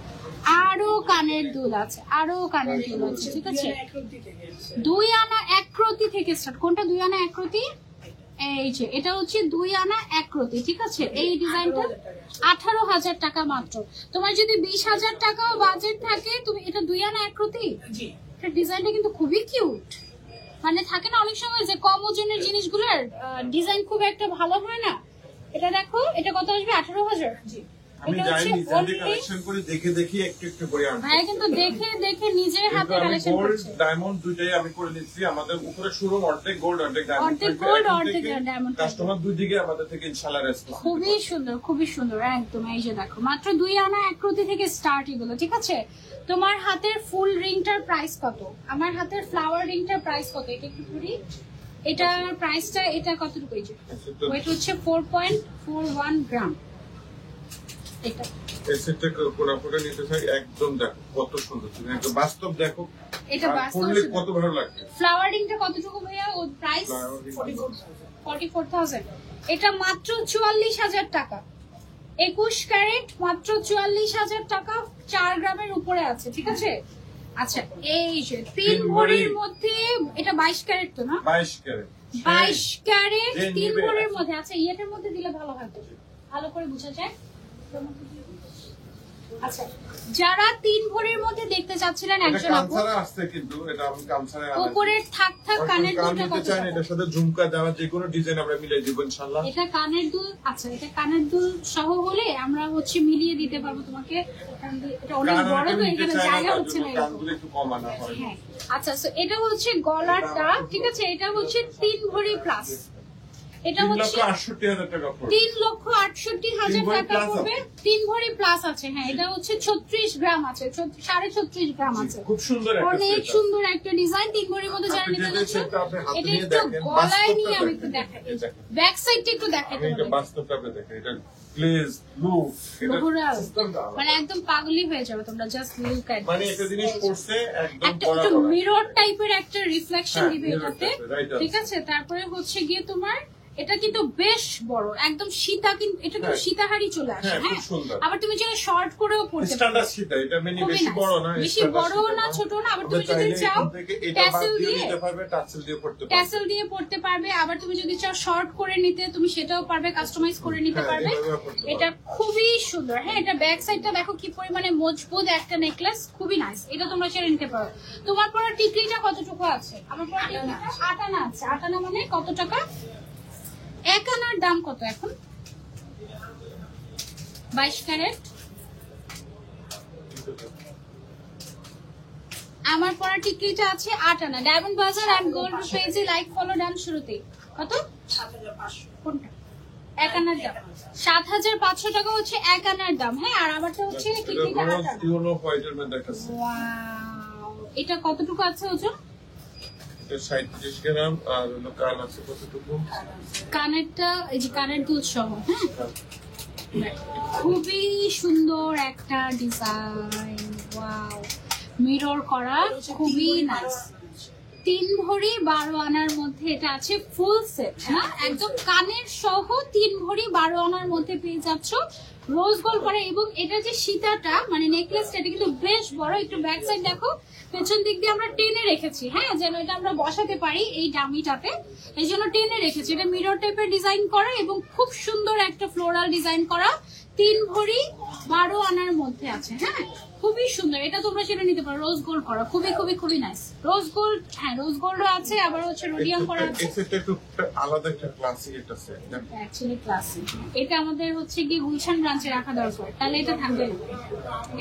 আরো কানের দুল আছে, আরো কানের দুল আছে, ঠিক আছে? 2 আনা 1 প্রতি থেকে স্টার্ট। কোনটা 2 আনা 1 প্রতি? এই যে এটা হচ্ছে 2 আনা 1 প্রতি, ঠিক আছে? এই ডিজাইনটা 18,000 টাকা মাত্র। তোমার যদি 20,000 টাকাও বাজেট থাকে, তুমি এটা 2 আনা 1 প্রতি। জি এটা ডিজাইনটা কিন্তু খুবই কিউট। মানে থাকে না অনেক সময় যে কম ওজনের জিনিসগুলোর ডিজাইন খুব একটা ভালো হয় না। এটা দেখো, এটা কত আসবে? 18,000। জি আমি এটা যাই হচ্ছে নিজে only- কালেকশন করে দেখে দেখি একটু একটু করে আনছি। ভাইয়া কিন্তু দেখে দেখে নিজের হাতে কিন্তু আমি কালেকশন গোল্ড করছে। ডায়মন্ড দুইটাই আমি করে নিচ্ছি। আমাদের উপরে শুরু অর্ধেক গোল্ড অর্ধেক ডায়মন্ড। অর্ধেক gold, অর্ধেক diamond থাকবে। কাস্টমার দুই দিকে আমাদের থেকে ইনশাআল্লাহ রেসপন্স। খুবই সুন্দর, খুবই সুন্দর একদম। এই যে দেখো মাত্র 2 আনা 1 প্রতি থেকে স্টার্ট এগুলো, ঠিক আছে? তোমার হাতের ফুল রিংটার প্রাইস কত? আমার হাতের ফ্লাওয়ার রিংটার প্রাইস কত? এটা একটু করি। এটার প্রাইসটা এটা কতটুকু? এই যে ওয়েট হচ্ছে 4.41 গ্রাম। এটা এই সেটটা কোনা ফটো নিতে চাই, একদম দেখো কত সুন্দর। তুমি একদম বাস্তব দেখো। এটা আর বাস্তব পরলে সুন্দর। কত ভালো লাগবে। ফ্লাওয়ার রিংটা কতটুকু ভাইয়া? ওর প্রাইস 44,000। এটা মাত্র 44,000 টাকা। 21 ক্যারেট মাত্র 44,000 টাকা। 4 গ্রামের উপরে আছে, ঠিক আছে? আচ্ছা এই যে 3 ভরির মধ্যে এটা 22 ক্যারেট তো না? 22 ক্যারেট। 22 ক্যারেট যে 3 নিবে। ভরির মধ্যে। আচ্ছা ইয়েটার মধ্যে দিলে ভালো হয় তো, ভালো করে বোঝা যায়। আচ্ছা যারা 3 ভরির মধ্যে দেখতে চাচ্ছিলেন এটা একজন আপু, কানসারা আসছে কিন্তু এটা আমি কানসারে আনাই। উপরের থাক কানের কান দুলটা নিতে কত চাই না, টাকা? এটার সাথে ঝুমকা দেওয়া যে কোনো ডিজাইন আমরা মিলাই দিব ইনশাআল্লাহ। এটা কানের দুল। আচ্ছা এটা কানের দুল সহ হলে আমরা হচ্ছে মিলিয়ে দিতে পারবো তোমাকে। কারণ এটা অনেক কান বড় অনেকে তো, নিতে এখানে চায় না, জায়গা তার হচ্ছে জন্য না এরকম। কানগুলো একটু কম আনা হয়। হ্যাঁ আচ্ছা তো এটা হচ্ছে গলারটা, ঠিক আছে? এটা হচ্ছে 3 ভরি প্লাস। এটা 3,68,000 টাকা পড়বে। 3,68,000 3 ভরি টাকা plus পড়বে। আছে। 3 ভরি প্লাস আছে, হ্যাঁ। এটা হচ্ছে 36 গ্রাম আছে, 36.5 গ্রাম আছে। খুব সুন্দর একটা অনেক সেট। সুন্দর একটা ডিজাইন। 3 ভরির মধ্যে যারা আপনি নিতে যেটা যাচ্ছেন সেটটা আপনি হাতে এটা নিয়ে একটু দেখেন, গলায় বাস্তবটা নিয়ে আমি দেখেন। একটু দেখাই। এই দেখেন। ব্যাক সাইডটা একটু দেখাই আমি এটা তোমাদের। বাস্তবটা দেখেন, এটা গ্লেজ লুক, এটা Floral। সিস্টেমটা মানে একদম পাগলি হয়ে যাবে তোমরা, জাস্ট লুক এট মানে একটা জিনিস পড়ছে একদম একটা পড়া একটু পড়া। মিরর টাইপের একটা রিফ্লেকশন হ্যাঁ, দিবে mirror এটাতে, type-এর, right ঠিক আছে। আছে? তারপরে হচ্ছে গিয়ে তোমার এটা কিন্তু বেশ বড়, একদম সীতা, কিন্তু এটা কিন্তু হ্যাঁ। সীতাহারি চলে আসে। হ্যাঁ, খুব হ্যাঁ সুন্দর। আবার তুমি চাইলে শর্ট করেও পড়তে পারো। স্ট্যান্ডার্ড সেটা, এটা মানে খুবই বেশি nice। বড় না, বেশি standard বড়ও সেটা না, ছোট না। আবার আমরা তুমি যদি চাইলে চাও এখান থেকে এটা বাদ ট্যাসেল দিয়ে দিয়ে নিতে পারবে, টাসেল দিয়ে পড়তে পারবে। ট্যাসেল দিয়ে পড়তে পারবে। আবার তুমি যদি চাও শর্ট করে নিতে, তুমি সেটাও পারবে, কাস্টমাইজ করে নিতে হ্যাঁ, পারবে। এভাবেও করতে পারবে। এটা খুবই সুন্দর। হ্যাঁ এটা ব্যাক সাইডটা দেখো কি পরিমাণে মজবুত একটা নেকলেস, খুবই নাইস। এটা তোমরা ছেড়ে নিতে পারো। তোমার পরা টিকলিটা কতটুকু আছে? আমার পরা টিকলিটা 8 আনা আছে। 8 আনা মানে কত টাকা? 1 আনার দাম কত এখন? 22 ক্যারেট। আমার পরা টিকলিটা আছে 8 আনা। ডায়মন্ড বাজার এন্ড গোল্ড পেজে লাইক ফলো ডান শুরুতে। কত? 7,500 কোনটা? 1 আনার দাম 7,500 টাকা হচ্ছে 1 আনার দাম। হ্যাঁ আর আমারটা হচ্ছে এটা টিকলিটা 8 রোজ আনা। ইউনো হোয়াইটের মধ্যে একটা set। ওয়াও, এটা কতটুকু আছে ওজন? এটা 37 গ্রাম আর হলো কান আছে কতটুকু? কানেরটা এই যে কানের দুল সহ। হ্যাঁ খুবই সুন্দর একটা ডিজাইন। ওয়াও, মিরর করা, খুবই নাইস। 3 ভরি 12 আনার মধ্যে এটা আছে ফুল সেট। হ্যাঁ একদম কানের সহ 3 ভরি 12 আনার মধ্যে পেয়ে যাচ্ছ। রোজ গোল্ড করা এবং এটা যে সীতাটা মানে নেকলেসটা, এটা কিন্তু বেশ বড়। একটু ব্যাক সাইড দেখো, পেছন দিক দিয়ে আমরা টেনে রেখেছি, হ্যাঁ যেন এটা আমরা বসাতে পারি এই ডামিটাতে, এই জন্য টেনে রেখেছি। এটা মিরর টাইপের ডিজাইন করা এবং খুব সুন্দর একটা ফ্লোরাল ডিজাইন করা। 3 ভরি 12 আনার মধ্যে আছে। হ্যাঁ খুবই সুন্দর। এটা তোমরা সেটা নিতে পারো, রোজ গোল্ড করা, খুবই খুবই খুবই নাইস। রোজ গোল্ড, হ্যাঁ রোজ গোল্ডও আছে, আবার হচ্ছে রোডিয়াম করা আছে। এই সেটটা একটু আলাদা একটা ক্লাসিক একটা সেট। Actually classic. এটা আমাদের হচ্ছে কি গুলশান ব্রাঞ্চে রাখা দরকার, তাহলে এটা থাকবে না।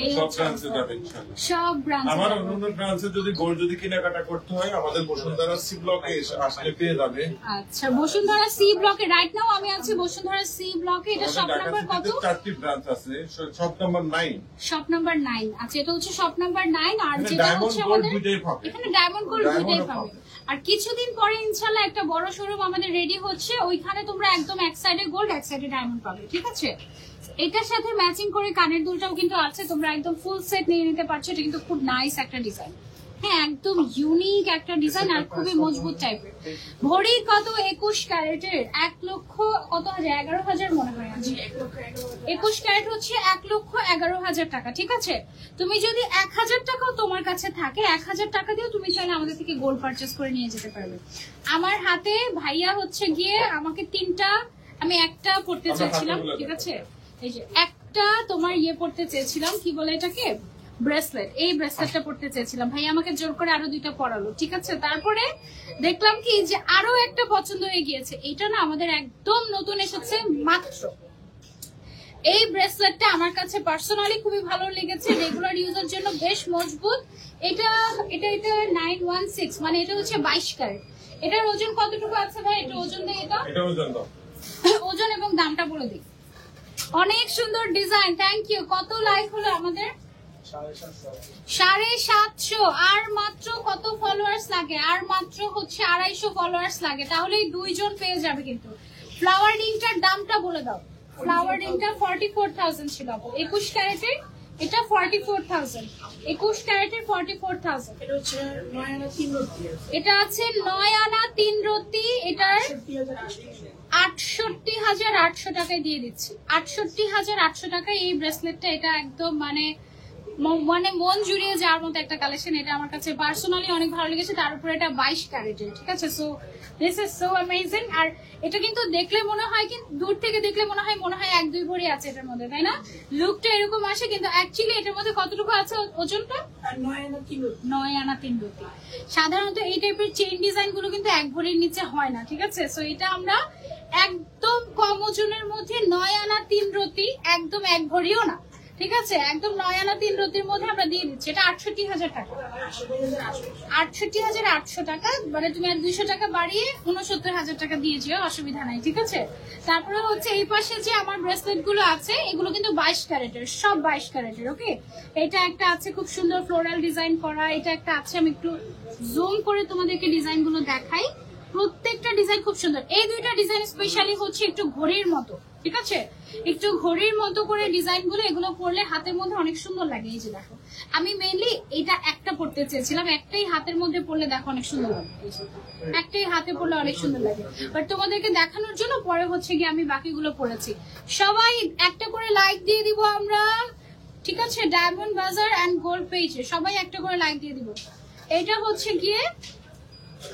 এই সব হচ্ছে ব্রাঞ্চে যাবে ইনশাআল্লাহ। সব ব্রাঞ্চে। আমার অন্যান্য ব্রাঞ্চে যদি গোল্ড যদি কেনাকাটা করতে হয়, আমাদের বসুন্ধরা সি ব্লকে আসলে পেয়ে যাবে। আচ্ছা বসুন্ধরা সি ব্লকে রাইট নাও আমি আছি বসুন্ধরা সি ব্লকে। এটা শপ আমাদের ঢাকা নাম্বার কত? সিটিতে 4টি ব্রাঞ্চ আছে, শপ নাম্বার 9। Shop number 9। আচ্ছা এটা হচ্ছে শপ নাম্বার 9। আর এখানে যেটা ডায়মন্ড হচ্ছে গোল্ড আমাদের দুইটাই পাবে। এখানে ডায়মন্ড গোল্ড Diamond দুইটাই ও পাবে। পাবে। আর কিছুদিন পরে ইনশাল্লাহ একটা বড় শোরুম আমাদের রেডি হচ্ছে, ওইখানে তোমরা একদম এক সাইডে গোল্ড এক সাইডে ডায়মন্ড পাবে, ঠিক আছে? এটার সাথে ম্যাচিং করে কানের দুলটাও কিন্তু আছে, তোমরা একদম ফুল সেট নিয়ে নিতে পারছো। এটা কিন্তু খুব নাইস একটা ডিজাইন, হ্যাঁ একদম ইউনিক একটা ডিজাইন আর খুবই মজবুত টাইপের। ভরি কত? 21 ক্যারেটের 1 লক্ষ কত হাজার, 11,000 মনে হয়। 21 ক্যারেট হচ্ছে 1,11,000 টাকা, ঠিক আছে? তুমি যদি 1,000 টাকাও তোমার কাছে থাকে, 1,000 টাকা দিয়েও তুমি চাইলে আমাদের থেকে গোল্ড পারচেস করে নিয়ে যেতে পারবে। আমার হাতে ভাইয়া হচ্ছে গিয়ে আমাকে 3টা, আমি একটা পড়তে চেয়েছিলাম, ঠিক আছে? এই যে একটা তোমার ইয়ে পড়তে চেয়েছিলাম, কি বলে এটাকে, ব্রেসলেট, এই ব্রেসলেটটা পড়তে চেয়েছিলাম, ভাই আমাকে জোর করে আরো 2টা পরালো, ঠিক আছে? তারপরে দেখলাম কি যে আরো একটা পছন্দ হয়ে গিয়েছে, এটা না আমাদের একদম নতুন এসেছে মাত্র। এই ব্রেসলেটটা আমার কাছে পার্সোনালি খুবই ভালো লেগেছে, রেগুলার ইউজের জন্য বেশ মজবুত। এটা 916, মানে এটা হচ্ছে 22 ক্যারেট। এটার ওজন কতটুকু আছে ভাই? এটা ওজন দেয়, এটা ওজন এবং দামটা বলে দিই। অনেক সুন্দর ডিজাইন, থ্যাংক ইউ। কত লাইক হলো আমাদের? 750। আর মাত্র কত ফলোয়ার্স লাগে? আর মাত্র হচ্ছে 250 ফলোয়ার্স লাগে, তাহলেই 2 জন পেয়ে যাবে। কিন্তু ফ্লাওয়ার রিংটার দামটা বলে দাও। ফ্লাওয়ার রিংটা 44,000 ছিল, 21 ক্যারেটের এটা 44,000, 21 ক্যারেটের 44,000। এটা হচ্ছে 9 আনা 3 রতি। এটা আছে 9 আনা 3 রতি, এটার 68,800 টাকায় দিয়ে দিচ্ছি। 68,800 টাকায় এই ব্রেসলেটটা। এটা একদম মানে মন জুড়িয়ে যাওয়ার মতো একটা কালেকশন। এটা আমার কাছে পার্সোনালি অনেক ভালো লেগেছে, তার উপরে এটা 22 ক্যারেটের, ঠিক আছে? So this is so amazing. আর এটা কিন্তু দেখলে মনে হয়, কিন্তু দূর থেকে দেখলে মনে হয় 1-2 ভরি আছে এটার মধ্যে, তাই না? লুকটা এরকম আসে, কিন্তু অ্যাকচুয়ালি এটার মধ্যে কতটুকু আছে ওজনটা? 9 আনা 3 রতি। 9 আনা 3 রতি। সাধারণত এই টাইপের চেইন ডিজাইন গুলো কিন্তু 1 ভরির নিচে হয় না, ঠিক আছে? সো এটা আমরা একদম কম ওজনের মধ্যে 9 আনা 3 রতি, একদম 1 ভরিও না, ঠিক আছে? একদম 9 আনা 3 রতির মধ্যে আমরা দিয়ে দিচ্ছি। এটা 68,000 টাকা, 68,800 টাকা। মানে তুমি আর 200 টাকা বাড়িয়ে 69,000 টাকা দিয়ে যেও, অসুবিধা নাই, ঠিক আছে? তারপরে হচ্ছে এই পাশে যে আমার ব্রেসলেট গুলো আছে, এগুলো কিন্তু 22 ক্যারেটের, সব 22 ক্যারেটের, ওকে? এটা একটা আছে খুব সুন্দর ফ্লোরাল ডিজাইন করা, এটা একটা আছে, আমি একটু জুম করে তোমাদেরকে ডিজাইন গুলো দেখাই। প্রত্যেকটা ডিজাইন খুব সুন্দর। এই 2টা ডিজাইন স্পেশালি হচ্ছে একটু ঘড়ির মতো, ঠিক আছে? একটু ঘড়ির মতো করে ডিজাইন গুলো, এগুলো পরলে হাতের মধ্যে অনেক সুন্দর লাগে। এই যে দেখো, আমি মেইনলি এটা একটা পরতে চেয়েছিলাম, একটাই হাতের মধ্যে পরলে দেখো অনেক সুন্দর লাগে, একটাই হাতে পরলে অনেক সুন্দর লাগে। বাট তোমাদেরকে দেখানোর জন্য পরে হচ্ছে গিয়ে আমি বাকিগুলো পরেছি। সবাই একটা করে লাইক দিয়ে দিব আমরা, ঠিক আছে? ডায়মন্ড বাজার এন্ড গোল্ড পেজে সবাই একটা করে লাইক দিয়ে দিব। এটা হচ্ছে গিয়ে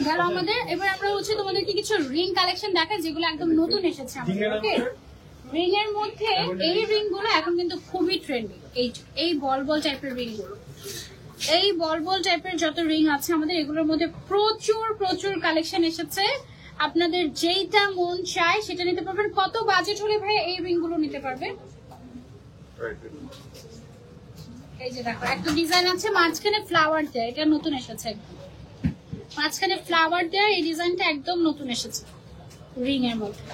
গেল আমাদের। এবার আমরা হচ্ছে তোমাদেরকে কিছু রিং কালেকশন দেখাই, যেগুলো একদম নতুন এসেছে আমাদের, ওকে? রিং এর মধ্যে এই রিং গুলো এখন কিন্তু খুবই ট্রেন্ডিং। এই বল বল টাইপের রিং গুলো, এই বল বল টাইপের যত রিং আছে আমাদের, এগুলোর মধ্যে প্রচুর কালেকশন এসেছে। আপনাদের যেইটা মন চায় সেটা নিতে পারবেন। কত বাজেট হলে ভাই এই রিং গুলো নিতে পারবেন? এই যে দেখো, একটা ডিজাইন আছে মাঝখানে ফ্লাওয়ার দেয়া, এটা নতুন এসেছে, মাঝখানে ফ্লাওয়ার দেয়া, এই ডিজাইনটা একদম নতুন এসেছে রিং এর মধ্যে।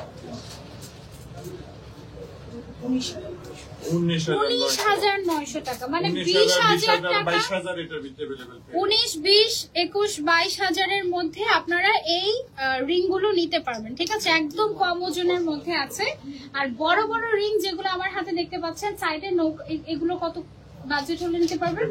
19,900 টাকা, মানে 20,000 টাকা। 19, 20, 21, 22,000 এর মধ্যে আপনারা এই রিং গুলো নিতে পারবেন, ঠিক আছে? একদম কম ওজনের মধ্যে আছে। আর বড় বড় রিং যেগুলো আমার হাতে দেখতে পাচ্ছেন সাইডে, এগুলো কত বাজেট হলে নিতে পারবেন?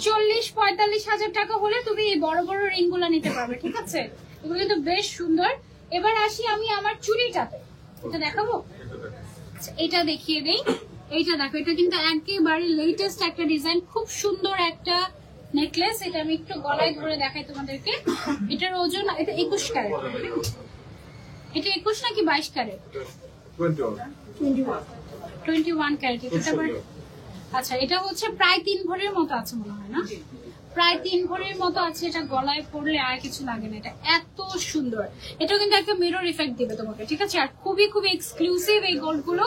40-45,000 টাকা হলে তুমি এই বড় বড় রিং গুলো নিতে পারবে, ঠিক আছে? এগুলো কিন্তু বেশ সুন্দর। এবার আসি আমি আমার চুড়িটাতে, এটা দেখাবো। এটা দেখিয়ে দেই, এইটা দেখো, এটা কিন্তু একেবারে লেটেস্ট একটা ডিজাইন, খুব সুন্দর একটা নেকলেস। এটা আমি একটু গলায় ধরে দেখাই তোমাদেরকে। এটার ওজন, এটা 21 ক্যারেট। এটা 21 নাকি 22 ক্যারেট? 21 ক্যারেট। আচ্ছা, এটা হচ্ছে প্রায় 3 ভরির মতো আছে মনে হয়, না? প্রায় 3 ভরির মতো আছে। এটা গলায় পরলে আর কিছু লাগে না, এটা এত সুন্দর। এটা কিন্তু একটা মিরর ইফেক্ট দিবে তোমাকে, ঠিক আছে? আর খুবই এক্সক্লুসিভ এই গোল্ড গুলো।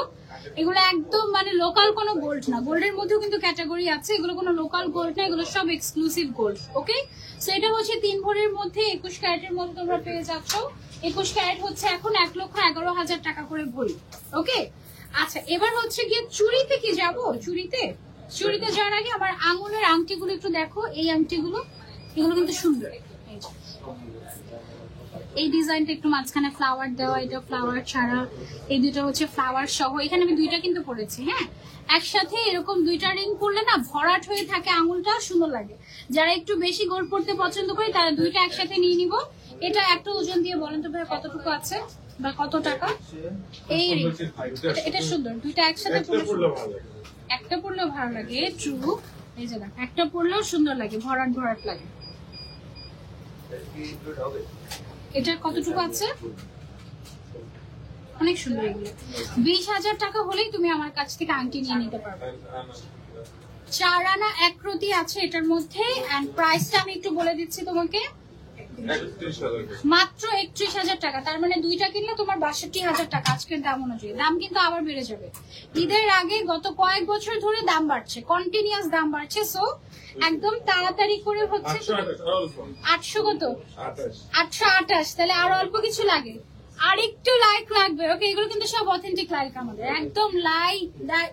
এগুলো একদম মানে লোকাল কোনো গোল্ড না, গোল্ডের মধ্যেও কিন্তু ক্যাটাগরি আছে, এগুলো কোনো লোকাল গোল্ড না, এগুলো সব এক্সক্লুসিভ গোল্ড, ওকে? সো এটা হচ্ছে 3 ভরির মধ্যে 21 ক্যারেটের মধ্যে তোমরা পেয়ে যাচ্ছ। 21 ক্যারেট হচ্ছে এখন 1,11,000 টাকা করে ভরি, ওকে? আচ্ছা, এবার হচ্ছে গিয়ে চুড়িতে কি যাবো? চুড়িতে যাওয়ার আগে আমার আঙুলের আংটিগুলো একটু দেখো। এই আংটিগুলো এগুলো কিন্তু সুন্দর। এই যে। এই ডিজাইনটা একটু মাঝখানে ফ্লাওয়ার দেওয়া, এটা ফ্লাওয়ার ছাড়া, এই দুটো হচ্ছে ফ্লাওয়ার সহ। এখানে আমি দুইটা কিন্তু পরেছি, হ্যাঁ একসাথে এরকম দুইটা রিং পরলে না ভরাট হয়ে থাকে আঙুলটা, সুন্দর লাগে। যারা একটু বেশি গোল পড়তে পছন্দ করে তারা দুইটা একসাথে নিয়ে নিব। এটা একটা ওজন দিয়ে বলেন তো ভাই কতটুকু আছে বা কত টাকা? এই ring। এটা সুন্দর, দুইটা একসাথে পরলে একটা পরলেও ভালো লাগে, ট্রু। এই যে দেখ, একটা পরলেও সুন্দর লাগে, ভরাট ভরাট লাগে। এটার কতটুকু আছে? অনেক সুন্দর এগুলো। 20,000 টাকা হলেই তুমি আমার কাছ থেকে আংটি নিয়ে নিতে পারবে। 4 আনা 1 রতি আছে এটার মধ্যে। এন্ড প্রাইসটা আমি একটু বলে দিচ্ছি তোমাকে, মাত্র 31,000 টাকা। তার মানে দুইটা কিনলে তোমার 62,000 টাকা আজকের দাম অনুযায়ী। দাম কিন্তু আবার বেড়ে যাবে ঈদের আগে। গত কয়েক বছর ধরে দাম বাড়ছে, কন্টিনিউয়াস দাম বাড়ছে। সো একদম তাড়াতাড়ি করে হচ্ছে 800 কত 828, তাহলে আরো অল্প কিছু লাগে, আর একটু লাইক লাগবে। ওকে, এগুলো কিন্তু সব অথেন্টিক লাইক আমাদের, একদম লাইক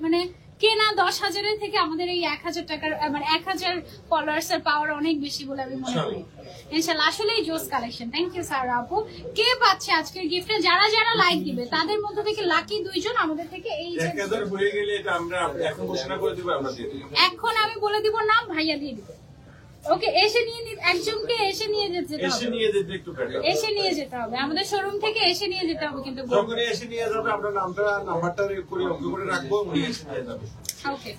মানে কেনা 10,000-এর থেকে আমাদের এই 1,000 টাকার মানে 1,000 ফলোয়ার্স এর পাওয়ার অনেক বেশি বলে আমি মনে করি। ইনশাআল্লাহ আসলেই জোস কালেকশন। Thank you sir. আপু কে পাচ্ছে আজকের গিফটে? যারা যারা লাইক দিবে তাদের মধ্যে থেকে লাকি 2 জন আমাদের থেকে এই 1000 হয়ে গেলে এটা আমরা এখন ঘোষণা করে দিব, আমরা দিয়ে দিব। এখন আমি বলে দিব নাম, ভাইয়া দিয়ে দিবে। ওকে, এসে নিয়ে একজনকে এসে নিয়ে যেতে হবে, এসে নিয়ে যেতে একটু বেটার। এসে নিয়ে যেতে হবে আমাদের শোরুম থেকে, এসে নিয়ে যেতে হবে। কিন্তু যখন এসে নিয়ে যাবে আমরা নাম্বারটা করে অঙ্ক করে রাখবো, উনি এসে নিয়ে যাবে। ওকে,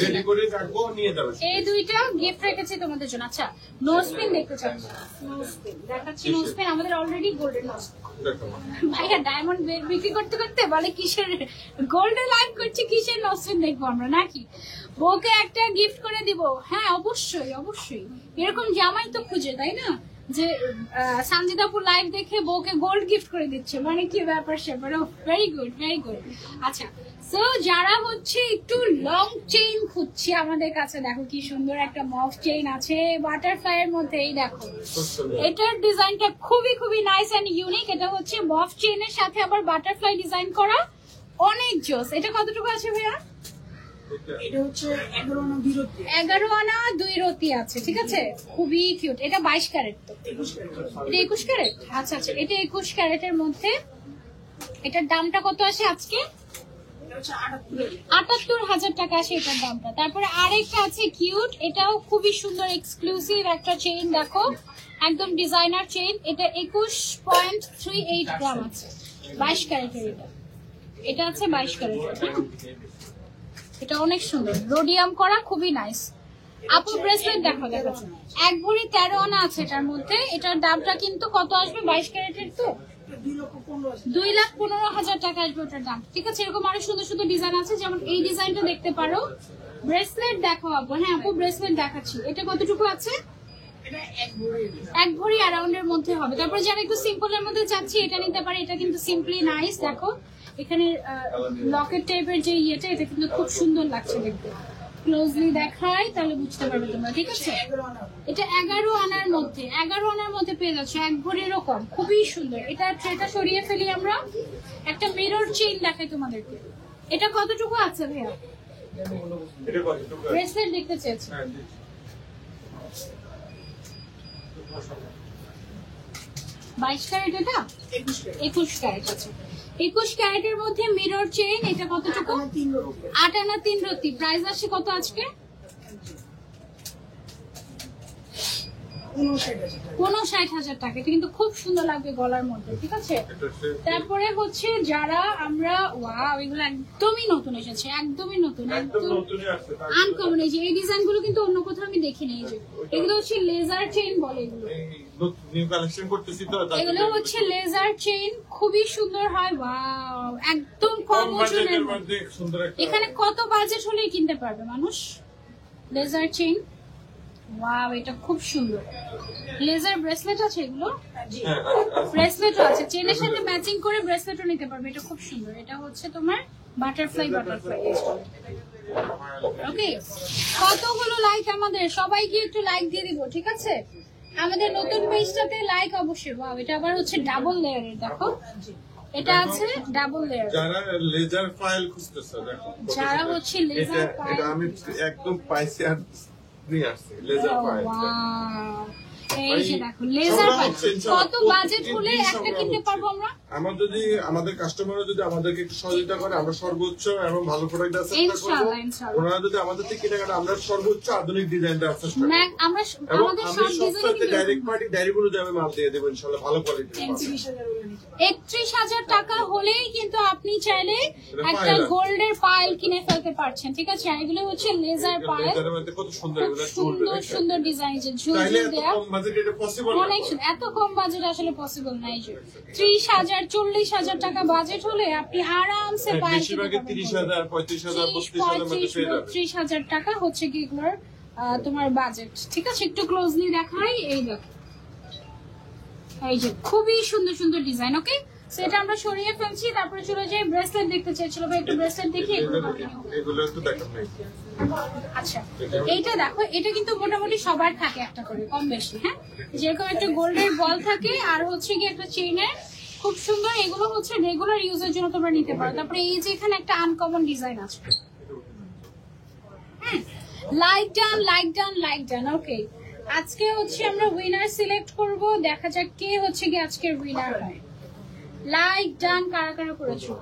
রেডি করে রাখবো, নিয়ে যাবে। এই দুইটা গিফট রেখেছি তোমাদের জন্য। আচ্ছা, নোজ পিন দেখতে চাচ্ছি, নোজ পিন দেখাচ্ছি। নোজ পিন আমাদের অলরেডি গোল্ডেন নোজ। ভাইয়া ডায়মন্ড বিক্রি করতে করতে বলে কিসের গোল্ডে লাইভ করছি, কিসের নোজ পিন দেখবো আমরা নাকি? বউকে একটা গিফট করে দিব। হ্যাঁ অবশ্যই অবশ্যই, এরকম জামাই তো খুঁজে, তাই না? যে সানজিদাপুর লাইভ দেখে বউকে গোল্ড গিফট করে দিচ্ছে, মানে কি ব্যাপার স্যাপার। Very good very good. আচ্ছা, সো যারা হচ্ছে একটু লং চেইন খুঁজছে আমাদের কাছে, দেখো কি সুন্দর একটা মফ চেইন আছে বাটারফ্লাই এর মধ্যে। এই দেখো, এটার ডিজাইনটা খুবই খুবই নাইস এন্ড ইউনিক। এটা হচ্ছে মফ চেইনের সাথে আবার বাটারফ্লাই ডিজাইন করা, অনেক জোস। এটা কতটুকু আছে ভাইয়া? এটা হচ্ছে 11 আনা 2 রতি। 11 আনা 2 রতি আছে, ঠিক আছে। খুবই কিউট। এটা 22 ক্যারেট তো? 21 ক্যারেট। এটা 21 ক্যারেট। আচ্ছা আচ্ছা, এটা 21 ক্যারেটের মধ্যে। এটার দামটা কত আসে আজকে? এটা হচ্ছে 78। 78,000 টাকা আসে এটার দামটা। তারপরে আরেকটা আছে কিউট, এটাও খুবই সুন্দর এক্সক্লুসিভ একটা চেইন, দেখো একদম ডিজাইনার চেইন। এটা 21.38 গ্রাম আছে, 22 ক্যারেটের। এটা আছে 22 ক্যারেটের। এটা অনেক সুন্দর, রোডিয়াম করা, খুবই নাইস। আপু ব্রেসলেট দেখো, দেখো 1 ভরি 13 আনা আছে এটার মধ্যে। এটার দামটা কিন্তু কত আসবে? 22 ক্যারেটের তো 2,15,000 টাকা আসবে ওটার দাম, ঠিক আছে। এরকম আরো সুন্দর সুন্দর ডিজাইন আছে, যেমন এই ডিজাইনটা দেখতে পারো। ব্রেসলেট দেখো আপু। হ্যাঁ আপু ব্রেসলেট দেখাচ্ছি। এটা কতটুকু আছে? এটা 1 ভরি। 1 ভরি অ্যারাউন্ড এর মধ্যে হবে। তারপরে যারা একটু সিম্পল এর মধ্যে চাচ্ছি এটা নিতে পারে। এটা কিন্তু সিম্পলি নাইস, দেখো এখানে লকেট টাইপের যে ইয়েটা, এটা কিন্তু খুব সুন্দর লাগছে দেখতে। ক্লোজলি দেখাই তাহলে বুঝতে পারবে তোমরা, ঠিক আছে। এটা 11 আনার মধ্যে, 11 আনার মধ্যে পেয়ে যাচ্ছে, 1 ভরি এরকম, খুবই সুন্দর। এটা ট্রেটা সরিয়ে ফেলি আমরা, একটা মিরর চেইন দেখাই তোমাদেরকে। এটা কতটুকু আছে ভাইয়া? এটা কতটুকু? ব্রেসলেট দেখতে চেয়েছি। 22 ক্যারেট, এটা 21 ক্যারেট আছে। 21 ক্যারেটের মধ্যে মিরর চেইন। এটা কতটুকু? 8 আনা 3 রতি। প্রাইস আসছে কত আজকে? 59,000 টাকা। এটা কিন্তু খুব সুন্দর লাগবে গলার মধ্যে, ঠিক আছে। তারপরে হচ্ছে যারা আমরা, ওয়াও এগুলো একদমই নতুন এসেছে, একদমই নতুন, একদম আনকমন। এই যে এই ডিজাইন গুলো কিন্তু অন্য কোথাও আমি দেখিনি। এই যে এগুলো হচ্ছে লেজার চেইন বলে, এগুলো নিউ কালেকশন করতেছি তো, এগুলো হচ্ছে লেজার চেইন, খুবই সুন্দর হয়। ওয়াও, একদম কম ওজনের মধ্যে। এখানে কত বাজেট হলে কিনতে পারবে মানুষ লেজার চেইন? ওয়াও, এটা খুব সুন্দর। লেজার ব্রেসলেট আছে, এগুলো ব্রেসলেটও আছে, চেনের সাথে ম্যাচিং করে ব্রেসলেটও নিতে পারবে। এটা খুব সুন্দর। এটা হচ্ছে তোমার বাটারফ্লাই। ওকে, কতগুলো লাইক আমাদের, সবাইকে একটু লাইক দিয়ে দিব, ঠিক আছে। আমাদের নতুন পেজটাতে লাইক অবশ্যই। ওয়াও, এটা আবার হচ্ছে ডাবল লেয়ারের, দেখো এটা আছে ডাবল লেয়ার। যারা লেজার ফাইল খুঁজতেছে, দেখো যারা হচ্ছে লেজার ফাইল, এটা আমি একদম পাইছি আর নিয়ে আসছি লেজার ফাইল। ওয়াও এই যে দেখো লেজার পাইপ, কত বাজেট হলে একটা কিনতে পারবো আমরা? আমাদের কাস্টমাররা যদি আমাদেরকে একটু সহযোগিতা করে, আমরা সর্বোচ্চ এবং ভালো প্রোডাক্ট দেওয়ার চেষ্টা করবো। ইনশাআল্লাহ, ইনশাআল্লাহ। ওনারা যদি আমাদের থেকে কিনে কেন, আমরা সর্বোচ্চ আধুনিক ডিজাইন দেওয়ার চেষ্টা করবো। আমরা এবং আমাদের আমি সব সবসাথে ডিজাইন ডাইরেক্ট পার্টি ডাইরেক্ট আমি মাল দিয়ে দেবো ইনশাআল্লাহ, ভালো কোয়ালিটির মাল। ৩১,০০০ টাকা হলেই কিন্তু আপনি চাইলে একটা পায়েল। গোল্ডের পায়েল কিনে ফেলতে পারছেন, ঠিক আছে? আর এগুলো হচ্ছে লেজার পায়েল, লেজারের মধ্যে কত সুন্দর এগুলো ঝুলবে, সুন্দর দেখছেন? সুন্দর ডিজাইন, যে চাইলে ঝুলঝুল এত দেয়া কম বাজেটে এটা পসিবল না। অনেক সুন্দর। এত কম বাজেট আসলে পসিবল নাই। যে ৩০,০০০ ৪০,০০০ টাকা বাজেট হলে আপনি আরামসে পায়েল কিনতে বেশিরভাগই পারবেন। 30,000 35,000 32,000 মধ্যে পেয়ে যাবেন। ৩৫,০০০ টাকা হচ্ছে কি এগুলোর তোমার বাজেট, ঠিক আছে? একটু ক্লোজলি দেখাই, এই দেখো, এই যে খুবই সুন্দর সুন্দর ডিজাইন। ওকে, সেটা আমরা সরিয়ে ফেলছি, তারপরে চলে যাই ব্রেসলেট দেখতে চাইছিল ভাই, একটু ব্রেসলেট দেখি। এগুলো তো দেখার নাই। আচ্ছা, এইটা দেখো, এটা কিন্তু মোটামুটি সবার থাকে একটা করে, কম বেশি। হ্যাঁ, যেরকম একটা গোল্ডের বল থাকে, আর হচ্ছে কি একটা চেইনের, খুব সুন্দর। এগুলো হচ্ছে রেগুলার ইউজের জন্য তোমরা নিতে পারো। তারপরে এই যে এখানে একটা আনকমন ডিজাইন আছে। Like done, like done, like done. Okay, আজকে হচ্ছে আমরা উইনার সিলেক্ট করব, দেখা যাক কে হচ্ছে কি আজকের উইনার হয়। লাইক ডান কারা কারা করেছো?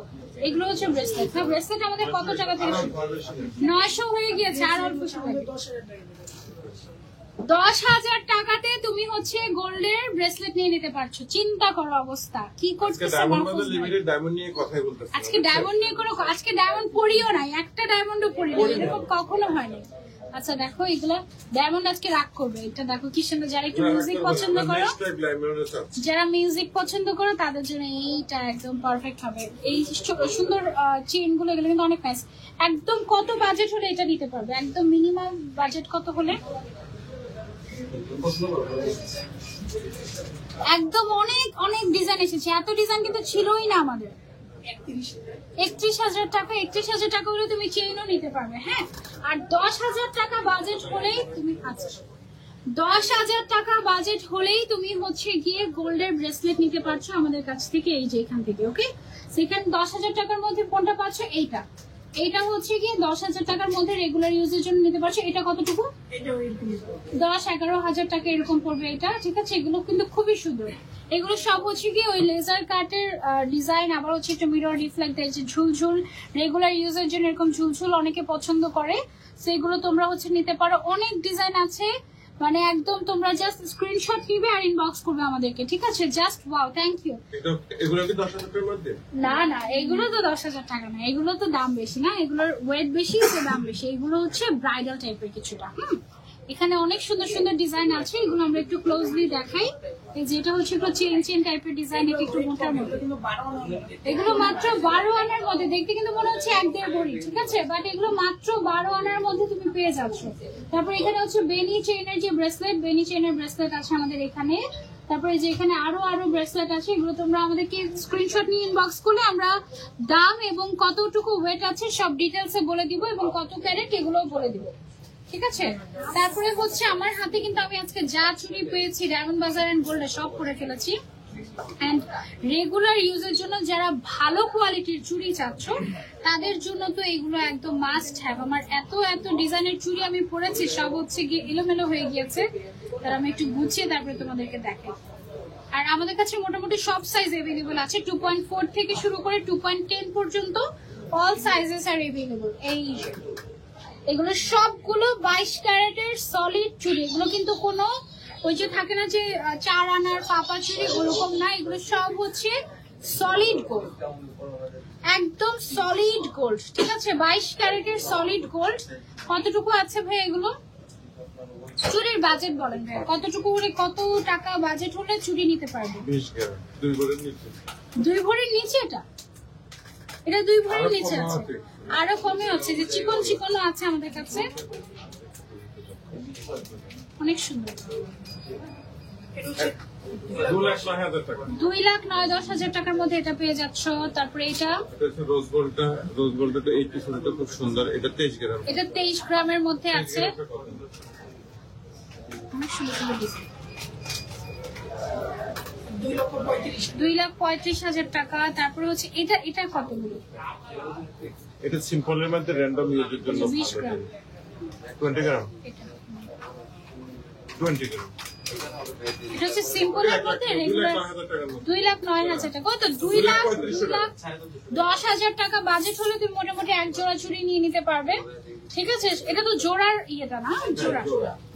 এগুলো হচ্ছে ব্রেসলেট। হ্যাঁ, ব্রেসলেট আমাদের কত টাকা থেকে শুরু? 900 হয়ে গিয়েছে, আর অল্প সময়। 10,000 টাকাতে তুমি হচ্ছে গোল্ডের ব্রেসলেট নিয়ে নিতে পারছো। চিন্তা করো অবস্থা কি আজকে করতেছে ডায়মন্ড মাহফুজ বাজার ভাই। লিমিটেড ডায়মন্ড নিয়ে কথাই বলতেছি। আজকে ডায়মন্ড নিয়ে কোনো, আজকে ডায়মন্ড পরিও নাই, একটা ডায়মন্ডও পরি নাই, এরকম কখনো হয়নি। আচ্ছা দেখো, এগুলা ডায়মন্ড আজকে রাগ করবে। এটা দেখো কি সুন্দর। যারা একটু মিউজিক পছন্দ করো, নেক্সট টাইম ডায়মন্ডের সাথে যারা মিউজিক পছন্দ করো তাদের জন্য এইটা একদম পারফেক্ট হবে। এই সুন্দর চেইন গুলো, এগুলো কিন্তু অনেক নাইস। একদম কত বাজেট হলে এটা নিতে পারবে? একদম মিনিমাম বাজেট কত হলে? একদম অনেক অনেক ডিজাইন এসেছে, এত ডিজাইন কিন্তু ছিলই না আমাদের। ৩১,০০০ টাকা, ৩১,০০০ টাকা হলে তুমি চেইনও নিতে পারবে। হ্যাঁ, আর 10,000 টাকা বাজেট হলেই তুমি, আচ্ছা 10,000 টাকা বাজেট হলেই তুমি হচ্ছে গিয়ে গোল্ডের ব্রেসলেট নিতে পারছো আমাদের কাছ থেকে, এই যে এখান থেকে। ওকে, সেখানে 10,000 টাকার মধ্যে কোনটা পাচ্ছ? এইটা। এইটা হচ্ছে গিয়ে 10,000 টাকার মধ্যে রেগুলার ইউজের জন্য নিতে পারছো। এটা কতটুকু? 10-11,000 টাকা এরকম পড়বে এটা, ঠিক আছে? এগুলো কিন্তু খুবই সুন্দর। এগুলো সব হচ্ছে কি ওই লেজার কাটের ডিজাইন, আবার হচ্ছে একটা মিরর রিফ্লেক্ট, এই যে ঝুলঝুল, রেগুলার ইউজের জন্য এরকম ঝুলঝুল অনেকে পছন্দ করে, সেগুলো তোমরা হচ্ছে নিতে পারো। অনেক ডিজাইন আছে, মানে একদম তোমরা জাস্ট স্ক্রিনশট নিবে আর ইনবক্স করবে আমাদেরকে, ঠিক আছে? Just wow, thank you. এগুলো কি 10,000 টাকার মধ্যে? না না, এগুলো তো 10,000 টাকা না, এগুলো তো দাম বেশি না, এগুলোর ওয়েট বেশি, তো দাম বেশি। এগুলো হচ্ছে ব্রাইডাল টাইপের কিছুটা। এখানে অনেক সুন্দর সুন্দর ডিজাইন আছে, এগুলো আমরা একটু ক্লোজলি দেখাই। এই যেটা হচ্ছে একটু চেন চেন টাইপের ডিজাইন, এটা একটু মোটার মধ্যে। এগুলো মাত্র 12 আনার মধ্যে, দেখতে কিন্তু মনে হচ্ছে 1-1.5 ভরি, ঠিক আছে? বাট এগুলো মাত্র 12 আনার মধ্যে তুমি পেয়ে যাচ্ছ। তারপর এখানে হচ্ছে বেনি চেইনের যে ব্রেসলেট, বেনি চেইনের ব্রেসলেট আছে আমাদের এখানে। তারপরে যে এখানে আরো ব্রেসলেট আছে, এগুলো তোমরা আমাদেরকে স্ক্রিনশট নিয়ে ইনবক্স করলে আমরা দাম এবং কতটুকু ওয়েট আছে সব ডিটেলসে বলে দিব, এবং কত ক্যারেট এগুলো বলে দিব, ঠিক আছে? তারপরে হচ্ছে আমার হাতে কিন্তু আমি আজকে যা চুড়ি পেয়েছি ডায়মন্ড বাজার এন্ড গোল্ডে সব করে ফেলেছি। এন্ড রেগুলার ইউজের জন্য যারা ভালো কোয়ালিটির চুড়ি চাচ্ছ তাদের জন্য তো এগুলো একদম মাস্ট হ্যাভ। আমার এত এত ডিজাইনের চুড়ি আমি পরেছি, সব হচ্ছে গিয়ে এলোমেলো হয়ে গিয়েছে, তার আমি একটু গুছিয়ে তারপরে তোমাদেরকে দেখাই। আর আমাদের কাছে মোটামুটি সব সাইজ এভেলেবল আছে, 2.4 থেকে শুরু করে 2.10 পর্যন্ত অল সাইজেস আর এভেলেবল। এই এগুলো সবগুলো 22 ক্যারেটের সলিড চুড়ি, এগুলো কিন্তু কোনো ওই যে থাকে না যে 4 আনার পাপা চুড়ি, ওরকম না, এগুলো সব হচ্ছে সলিড গোল্ড, একদম সলিড গোল্ড, ঠিক আছে? 22 ক্যারেটের সলিড গোল্ড। কতটুকু আছে ভাই এগুলো? চুড়ির বাজেট বলেন ভাই, কতটুকু করে, কত টাকা বাজেট হলে চুড়ি নিতে পারবে? 20 গ্রাম, 2 ভরির নিচে। 2 ভরির নিচে? এটা 2 ভরির নিচে আছে, আরো কমে আছে, যে চিকন চিকনও আছে আমাদের কাছে, অনেক সুন্দর। 2,09,10,000 টাকার মধ্যে এটা পেয়ে যাচ্ছ। তারপরে এটা রোজ গোল্ডটা তো 80 খুব সুন্দর, এটা 23 গ্রাম। এটা 23 গ্রামের মধ্যে আছে, অনেক সুন্দর সুন্দর ডিজাইন। 2,35,000 টাকা। তারপরে হচ্ছে এটা কতগুলো? এটা সিম্পলের মধ্যে র্যান্ডম ইউজের জন্য 20 গ্রাম। 20 গ্রাম, এটা 20 গ্রাম। এটা হচ্ছে সিম্পলের মধ্যে রেগুলার 2,09,000 টাকা। কত? 2,10,000 টাকা বাজেট হলে তুমি মোটামুটি এক জোড়া চুড়ি নিয়ে নিতে পারবে। ঠিক আছে, এটা তো জোড়ার ইয়েটা না,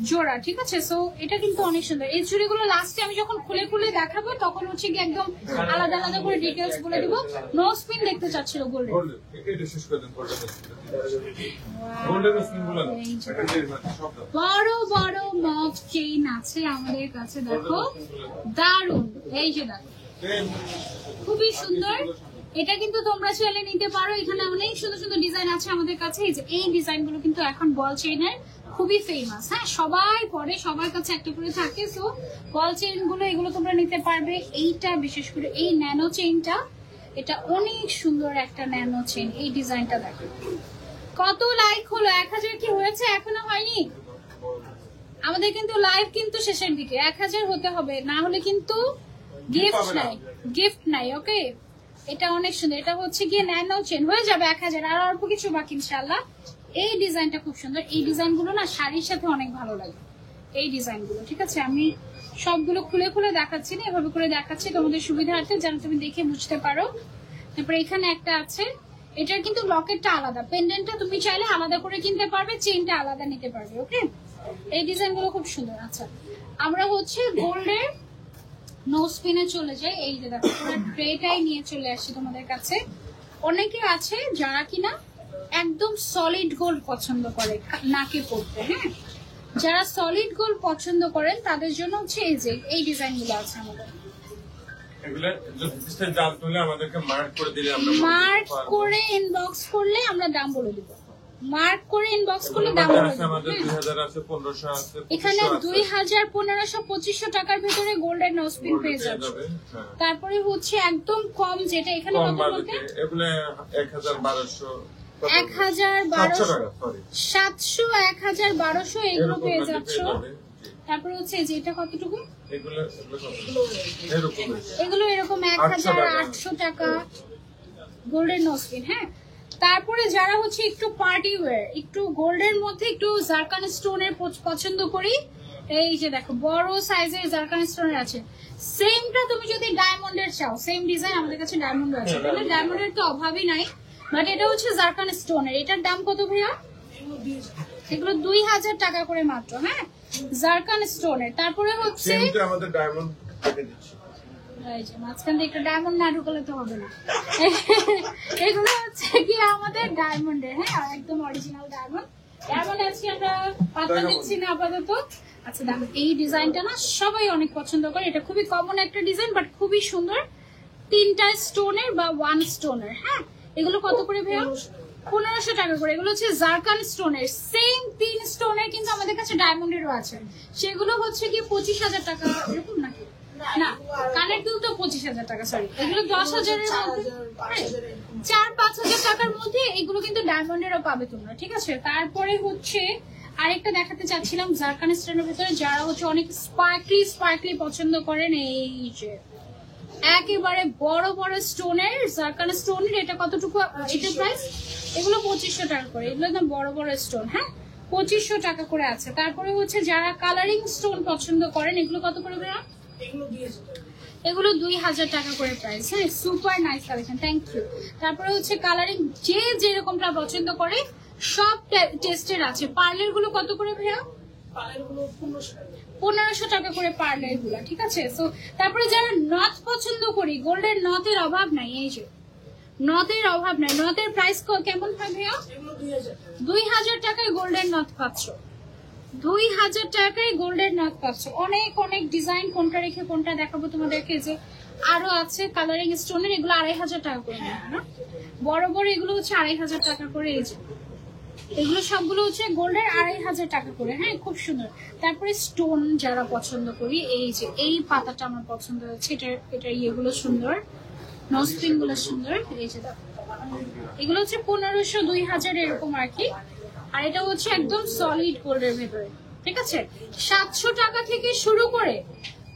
জোড়া। ঠিক আছে, সো এটা কিন্তু অনেক সুন্দর। এই চুড়িগুলো লাস্টে আমি যখন খুলে খুলে দেখাবো তখন হচ্ছে কি একদম আলাদা আলাদা করে ডিটেলস বলে দিব। নো স্পিন দেখতে চাচ্ছিল গোল্ডের। বড় বড় মফ চেইন আছে আমাদের কাছে, দেখো দারুন। এই যে দেখো খুবই সুন্দর। এটা কিন্তু তোমরা চাইলে নিতে পারো। এখানে অনেক সুন্দর সুন্দর ডিজাইন আছে আমাদের কাছে। এই যে এই ডিজাইন গুলো কিন্তু এখন বল চেইনের খুবই ফেমাস। হ্যাঁ, সবাই পরে, সবার কাছে একটা করে থাকে। সো বল চেইন গুলো এগুলো তোমরা নিতে পারবে। এইটা বিশেষ করে এই ন্যানো চেইনটা, এটা অনেক সুন্দর একটা ন্যানো চেইন। এই ডিজাইনটা দেখো। কত লাইক হলো? 1000 কি হয়েছে? এখনো হয়নি। আমাদের কিন্তু লাইভ কিন্তু শেষের দিকে 1000 হতে হবে, না হলে কিন্তু গিফট নাই। ওকে, এটা অনেক সুন্দর। এটা হচ্ছে গিয়ে ন্যানো চেন। হয়ে যাবে 1000, আর অল্প কিছু বাকি ইনশাআল্লাহ। এই ডিজাইনটা খুব সুন্দর। এই ডিজাইন গুলো না শাড়ির সাথে অনেক ভালো লাগে, এই ডিজাইন গুলো। ঠিক আছে, আমি সবগুলো খুলে খুলে দেখাচ্ছি না, এভাবে করে দেখাচ্ছি তোমাদের সুবিধার্থে, যেন তুমি দেখে বুঝতে পারো। তারপরে এখানে একটা আছে, এটার কিন্তু লকেটটা আলাদা, পেন্ডেন্টটা তুমি চাইলে আলাদা করে কিনতে পারবে, চেইনটা আলাদা নিতে পারবে। ওকে, এই ডিজাইন গুলো খুব সুন্দর। আচ্ছা, আমরা হচ্ছে গোল্ডের নো স্পিনে চলে যাই। এই যে দেখো পুরো ট্রেটাই নিয়ে চলে আসছি তোমাদের কাছে। অনেকে আছে যারা কিনা একদম সলিড গোল্ড পছন্দ করে নাকে পড়তে। হ্যাঁ, যারা সলিড গোল্ড পছন্দ করেন তাদের জন্য হচ্ছে এই যে এই ডিজাইন গুলো আছে আমাদের। মার্ক করে ইনবক্স করলে আমরা দাম বলে দিব। মার্ক করে ইনবক্স করলে দাম বলে দিব। এখানে 2000, 1500, 2500 টাকার ভিতরে গোল্ডের নো স্পিন পেয়ে যাবে। তারপরে হচ্ছে একদম কম, যেটা এখানে কত বলতে, এগুলো 1000, 1200, 700, 1000, 1200 এগুলো পেয়ে যাচ্ছ। তারপরে হচ্ছে যে এটা কতটুকু, এগুলো এরকম 1800 টাকা গোল্ডের নো স্পিন। হ্যাঁ, তারপরে যারা হচ্ছে একটু পার্টি ওয়্যার, একটু গোল্ডের মধ্যে একটু জারকান স্টোনের পছন্দ করি, এই যে দেখো বড় সাইজের জারকান স্টোনের আছে। সেমটা তুমি যদি ডায়মন্ডের চাও, সেম ডিজাইন আমাদের কাছে ডায়মন্ড আছে। তাহলে ডায়মন্ডের তো অভাবই নাই, বাট এটা হচ্ছে জারকান স্টোনের। এটার দাম কত ভাইয়া? এগুলো 2000 টাকা করে মাত্র। হ্যাঁ, জারকান স্টোনের। তারপরে হচ্ছে আমাদের ডায়মন্ড কেটে দিচ্ছি, মাঝখান দিয়ে একটা ডায়মন্ড না ঢুকালে তো হবে না। এগুলো হচ্ছে কি আমাদের ডায়মন্ডের। হ্যাঁ, একদম অরিজিনাল ডায়মন্ড। ডায়মন্ড আজকে আমরা পাতা দিচ্ছি না আপাতত। আচ্ছা দেখো, এই ডিজাইনটা না সবাই অনেক পছন্দ করে। এটা খুবই কমন একটা ডিজাইন, বাট খুবই সুন্দর। 3টা স্টোনের বা 1 স্টোনের। হ্যাঁ, এগুলো কত করে ভাইয়া? 1500 টাকা করে। এগুলো হচ্ছে জারকান স্টোনের। সেম 3 স্টোনের কিন্তু আমাদের কাছে ডায়মন্ডেরও আছে। সেগুলো হচ্ছে কি 25,000 টাকা এরকম নাকি? না, কানের দুল তো 25,000 টাকা। সরি, এগুলো 10,000 এর মধ্যে, 4-5,000 টাকার মধ্যে এগুলো কিন্তু ডায়মন্ডেরও পাবে তোমরা। ঠিক আছে, তারপরে হচ্ছে আরেকটা দেখাতে চাচ্ছিলাম জারকান স্টোনের ভিতরে, যারা হচ্ছে অনেক স্পার্কলি পছন্দ করেন। এই যে একেবারে বড় বড় স্টোনের জারকান স্টোনের। এটা কতটুকু? এটার প্রাইস এগুলো 2500 টাকা করে। এগুলো একদম বড় বড় স্টোন। হ্যাঁ, 2500 টাকা করে আছে। তারপরে হচ্ছে যারা কালারিং স্টোন পছন্দ করেন, এগুলো কত করে ভাইয়া? এগুলো 2000 টাকা করে প্রাইস। হ্যাঁ, super nice collection, thank you. তারপরে হচ্ছে কালারিং যে যেরকমটা পছন্দ করে সব টেস্টের আছে। পার্লের গুলো কত করে ভাইয়া? 1500 টাকা করে পার্লের গুলো। ঠিক আছে, সো তারপরে যারা নথ পছন্দ করি, গোল্ডের নথের অভাব নাই। এই যে নথের অভাব নাই। নথের প্রাইস কেমন হয় ভাইয়া? 2000 টাকায় গোল্ডের নথ পাচ্ছ। 2000 টাকায় গোল্ডের নথ পাচ্ছ। অনেক অনেক ডিজাইন, কোনটা রেখে কোনটা দেখাবো তোমাদেরকে। যে আরো আছে কালারিং স্টোনের, এগুলো 2500 টাকা করে। না, বড় বড় এগুলো হচ্ছে 2500 টাকা করে। এই যে এগুলো সবগুলো হচ্ছে গোল্ডের 2500 টাকা করে। হ্যাঁ, খুব সুন্দর। তারপরে স্টোন যারা পছন্দ করি, এই যে এই পাতাটা আমার পছন্দ হচ্ছে। এটা ইয়েগুলো সুন্দর, নস্পিন গুলো সুন্দর। এই যে এগুলো হচ্ছে 1500, 2000 এরকম আর কি। আর এটা হচ্ছে একদম সলিড গোল্ডের ভেতরে। ঠিক আছে, 700 টাকা থেকে শুরু করে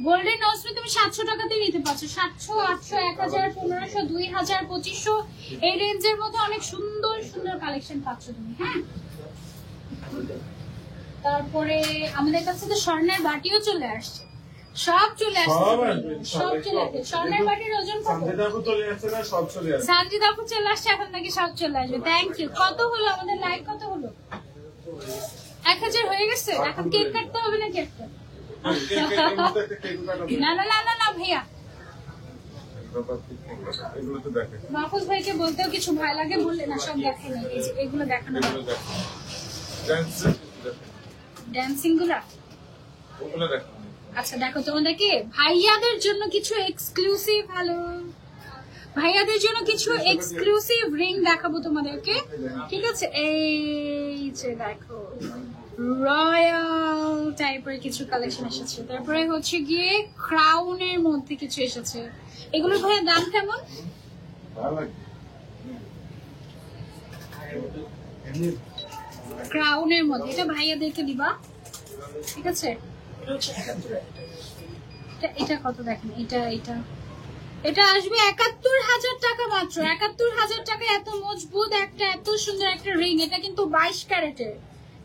গোল্ডেন নস্পিন তুমি 700 টাকাতেই নিতে পারছো। 700, 800, 1000, 1500, 2000, 2500 এই রেঞ্জের মধ্যে অনেক সুন্দর সুন্দর কালেকশন পাচ্ছ তুমি। হ্যাঁ, তারপরে আমাদের কাছে তো স্বর্ণের বাটিও চলে আসছে, সব চলে আসছে, সব আসবে, সব চলে আসছে। স্বর্ণের বাটির ওজন কত? সানজিদাপু চলে আসছে না, সব চলে আসছে। সানজিদ আপু চলে আসছে, এখন নাকি সব চলে আসবে। Thank you. কত হলো আমাদের লাইক? কত হলো? 1000 হয়ে গেছে। এখন কেক কাটতে হবে নাকি একটা? না না না না না ভাইয়া, এগুলো তো দেখে, মাহফুজ ভাইকে বলতেও কিছু ভয় লাগে, বললে না সব দেখে নেই। এই যে এগুলো দেখানো এগুলো দেখে, ড্যান্সিং গুলা। ওগুলো দেখে। আচ্ছা দেখো, তোমাদেরকে ভাইয়াদের জন্য কিছু এক্সক্লুসিভ, হ্যালো ভাইয়াদের জন্য কিছু এক্সক্লুসিভ রিং দেখাবো তোমাদেরকে, ঠিক আছে? এই যে দেখো রয়্যাল টাইপের কিছু কালেকশন এসেছে। তারপরে হচ্ছে গিয়ে ক্রাউনের মধ্যে কিছু এসেছে। এগুলোর ভাইয়া দাম কেমন? ভালো লাগে। ক্রাউনের মধ্যে, এটা ভাইয়াদেরকে দিবা, ঠিক আছে? এটা হচ্ছে 71,000 টাকা। এটা কত দেখেন, এটা এটা এটা আসবে 71,000 টাকা মাত্র। 71,000 টাকা এত মজবুত একটা, এত সুন্দর একটা রিং। এটা কিন্তু 22 ক্যারেটের,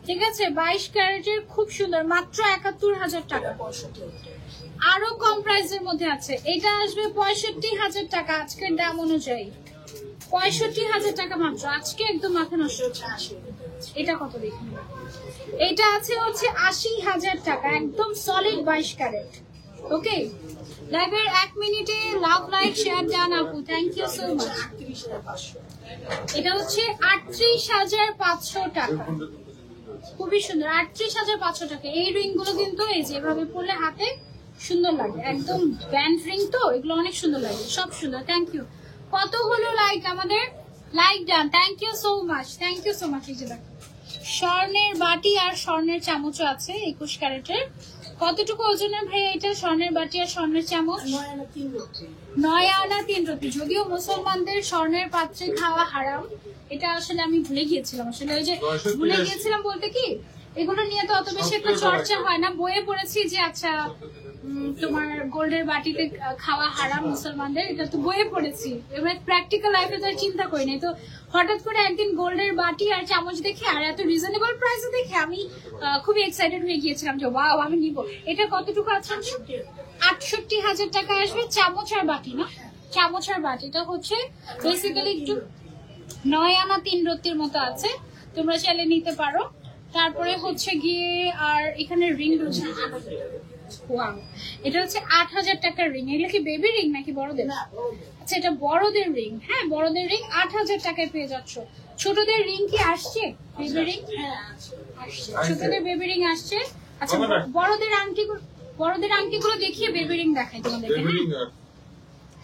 ঠিক আছে? 22 ক্যারেটের, খুব সুন্দর, মাত্র 71,000 টাকা। 65,000 টাকা। আরো কম প্রাইসের মধ্যে আছে, এটা আসবে 65,000 টাকা আজকের দাম অনুযায়ী। 65,000 টাকা মাত্র, আজকে একদম মাথা নষ্ট। এটা হচ্ছে 80,000 টাকা। এটা কত দেখুন, এটা আছে হচ্ছে 80,000 টাকা, একদম সলিড 22 ক্যারেট। ওকে, লাইভের 1 মিনিটে লাভ, লাইক, শেয়ার ডান আপু, থ্যাংক ইউ সো মাচ। 38,500 এটা হচ্ছে 38,500 টাকা, খুবই সুন্দর। 38,500 টাকা। এই রিং গুলো কিন্তু এই যে এভাবে পরলে হাতে সুন্দর লাগে, একদম ব্যান্ড রিং তো, এগুলো অনেক সুন্দর লাগে, সব সুন্দর। Thank you. কত হলো লাইক আমাদের? Like done, thank you so much, thank you so much. এই যে দেখো স্বর্ণের বাটি আর স্বর্ণের চামচও আছে 21 ক্যারেটের। কতটুকু ওজনের ভাই এটা? স্বর্ণের বাটি আর স্বর্ণের চামচ 9 আনা 3 রতি। 9 আনা 3 রতি। যদিও মুসলমানদের স্বর্ণের পাত্রে খাওয়া হারাম, এটা আসলে আমি ভুলে গিয়েছিলাম। আসলে ওই যে ভুলে গিয়েছিলাম বলতে কি, এগুলো নিয়ে তো অত বেশি একটা চর্চা হয় না। বইয়ে পড়েছি যে আচ্ছা তোমার গোল্ডের বাটিতে খাওয়া হারাম মুসলমানদের, এটা তো বইয়ে পড়েছি। এবার প্র্যাকটিক্যাল লাইফে তো আর চিন্তা করি নাই। তো হঠাৎ করে একদিন গোল্ডের বাটি আর চামচ দেখে আর এত রিজনেবল প্রাইসে দেখে আমি খুবই এক্সাইটেড হয়ে গিয়েছিলাম যে ওয়াও আমি নিব। এটা কতটুকু আছে? 68,000 টাকা আসবে চামচ আর বাটি, না চামচ আর বাটি। এটা হচ্ছে বেসিক্যালি একটু 9 আনা 3 রতির মতো আছে, তোমরা চাইলে নিতে পারো। তারপরে হচ্ছে গিয়ে আর এখানে রিং রয়েছে। ওয়াও, এটা হচ্ছে 8,000 টাকার রিং। এগুলো কি বেবি রিং নাকি বড়দের? আচ্ছা এটা বড়দের রিং। হ্যাঁ বড়দের রিং 8,000 টাকায় পেয়ে যাচ্ছ। ছোটদের রিং কি আসছে? বেবি রিং আসছে, ছোটদের বেবি রিং আসছে। আচ্ছা বড়দের আংটিগুলো দেখিয়ে বেবি রিং দেখাই তোমাদেরকে। হ্যাঁ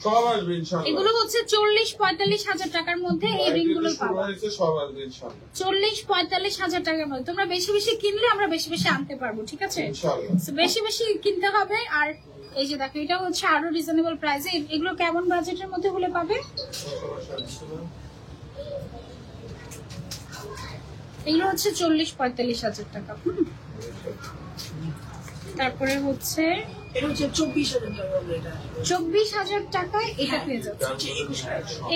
সব আসবে ইনশাআল্লাহ। এগুলো হচ্ছে 40-45,000 টাকার মধ্যে এই রিং গুলো পাবো। সব আসবে ইনশাআল্লাহ। 40-45,000 টাকার মধ্যে। তোমরা বেশি বেশি কিনলে আমরা বেশি বেশি আনতে পারবো, ঠিক আছে? ইনশাআল্লাহ। So, বেশি বেশি কিনতে হবে। আর এই যে দেখো এটা হচ্ছে আরো রিজনেবল প্রাইসে। এগুলো কেমন বাজেটের মধ্যে হলে পাবে? এগুলো হচ্ছে 40-45,000 টাকা। তারপরে হচ্ছে এটা হচ্ছে 24,000 টাকা হলো এটা। 24,000 টাকায় এটা পেয়ে যাচ্ছে।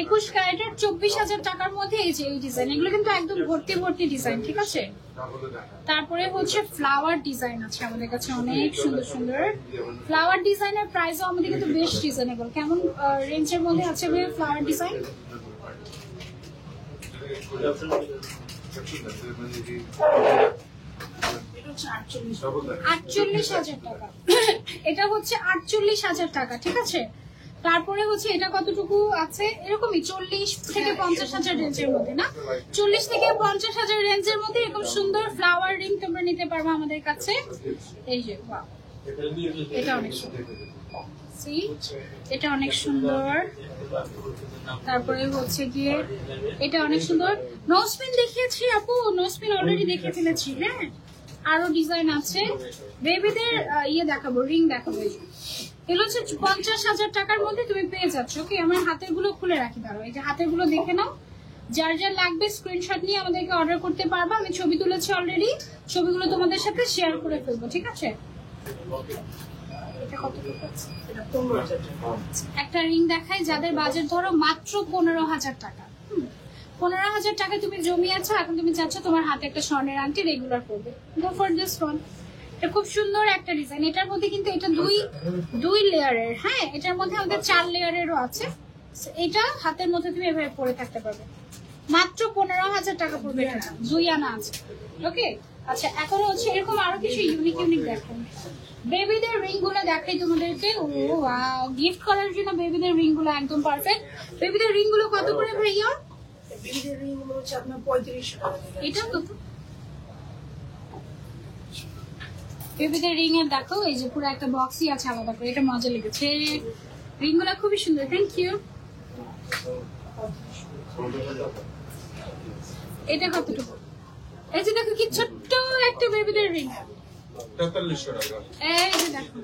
21 ক্যারেটের 24,000 টাকার মধ্যে এই যে এই ডিজাইন, এগুলো কিন্তু একদম ভর্তি ভর্তি ডিজাইন, ঠিক আছে? তারপরে হচ্ছে ফ্লাওয়ার ডিজাইন আছে আমাদের কাছে, অনেক সুন্দর সুন্দর ফ্লাওয়ার ডিজাইনের প্রাইসও আমাদের কিন্তু বেশ রিজনেবল। কেমন রেঞ্জের মধ্যে আছে ফ্লাওয়ার ডিজাইন? এটা হচ্ছে 48,000 টাকা। এটা হচ্ছে 48,000 টাকা, ঠিক আছে? তারপরে হচ্ছে এটা কতটুকু আছে? এরকমই 40-50,000 রেঞ্জের মধ্যে, না 40-50,000 রেঞ্জের মধ্যে এরকম সুন্দর ফ্লাওয়ার রিং তোমরা নিতে পারবে আমাদের কাছে। এই যে বাহ, এটা অনেক সুন্দর। See? এটা অনেক সুন্দর। তারপরে হচ্ছে গিয়ে এটা অনেক সুন্দর। নোজপিন দেখিয়েছি আপু, নোজপিন অলরেডি দেখিয়ে ফেলেছি। হ্যাঁ আরো ডিজাইন আছে। বেবিদের ইয়ে দেখাবো, রিং দেখাবো। এগুলো হচ্ছে 50,000 টাকার মধ্যে তুমি পেয়ে যাচ্ছ। ওকে, আমার হাতের গুলো খুলে রাখি, দাঁড়ো। এই যে হাতের গুলো দেখে নাও, যার যার লাগবে স্ক্রিনশট নিয়ে আমাদেরকে অর্ডার করতে পারবা। আমি ছবি তুলেছি অলরেডি, ছবিগুলো তোমাদের সাথে শেয়ার করে ফেলবো, ঠিক আছে? এটা কতটুকু আছে? এটা 15,000 টাকা। একটা রিং দেখাই যাদের বাজেট ধরো মাত্র 15,000 টাকা। 15,000 টাকা তুমি জমিয়েছো, এখন তুমি চাচ্ছ তোমার হাতে একটা স্বর্ণের আংটি রেগুলার করবে, গো ফর দিস ওয়ান। এটা খুব সুন্দর একটা ডিজাইন। এটার মধ্যে কিন্তু এটা দুই লেয়ারের, হ্যাঁ এটার মধ্যে আমাদের 4 লেয়ারেরও আছে। So, এটা হাতের মধ্যে তুমি এভাবে পরে থাকতে পারবে। মাত্র 15,000 টাকা পড়বে, এটা 2 আনা আছে। ওকে, আচ্ছা এখন হচ্ছে এরকম আরো কিছু ইউনিক দেখুন। বেবিদের রিং গুলো দেখাই তোমাদেরকে। ও ওয়াও, গিফট করার জন্য বেবিদের রিং গুলো একদম পারফেক্ট। বেবিদের রিং গুলো কত করে ভাইয়া? বেবিদের রিং গুলো হচ্ছে আপনার 3500 টাকা। এটা কত? বেবিদের রিং এর দেখো, এই যে পুরো একটা বক্সই আছে আলাদা করে, এটা মজা লেগেছে। রিং গুলো খুবই সুন্দর, থ্যাংক ইউ। এটা কতটুকু? এই যে দেখো কি ছোট্ট একটা বেবিদের রিং, 4300 টাকা। এই যে দেখো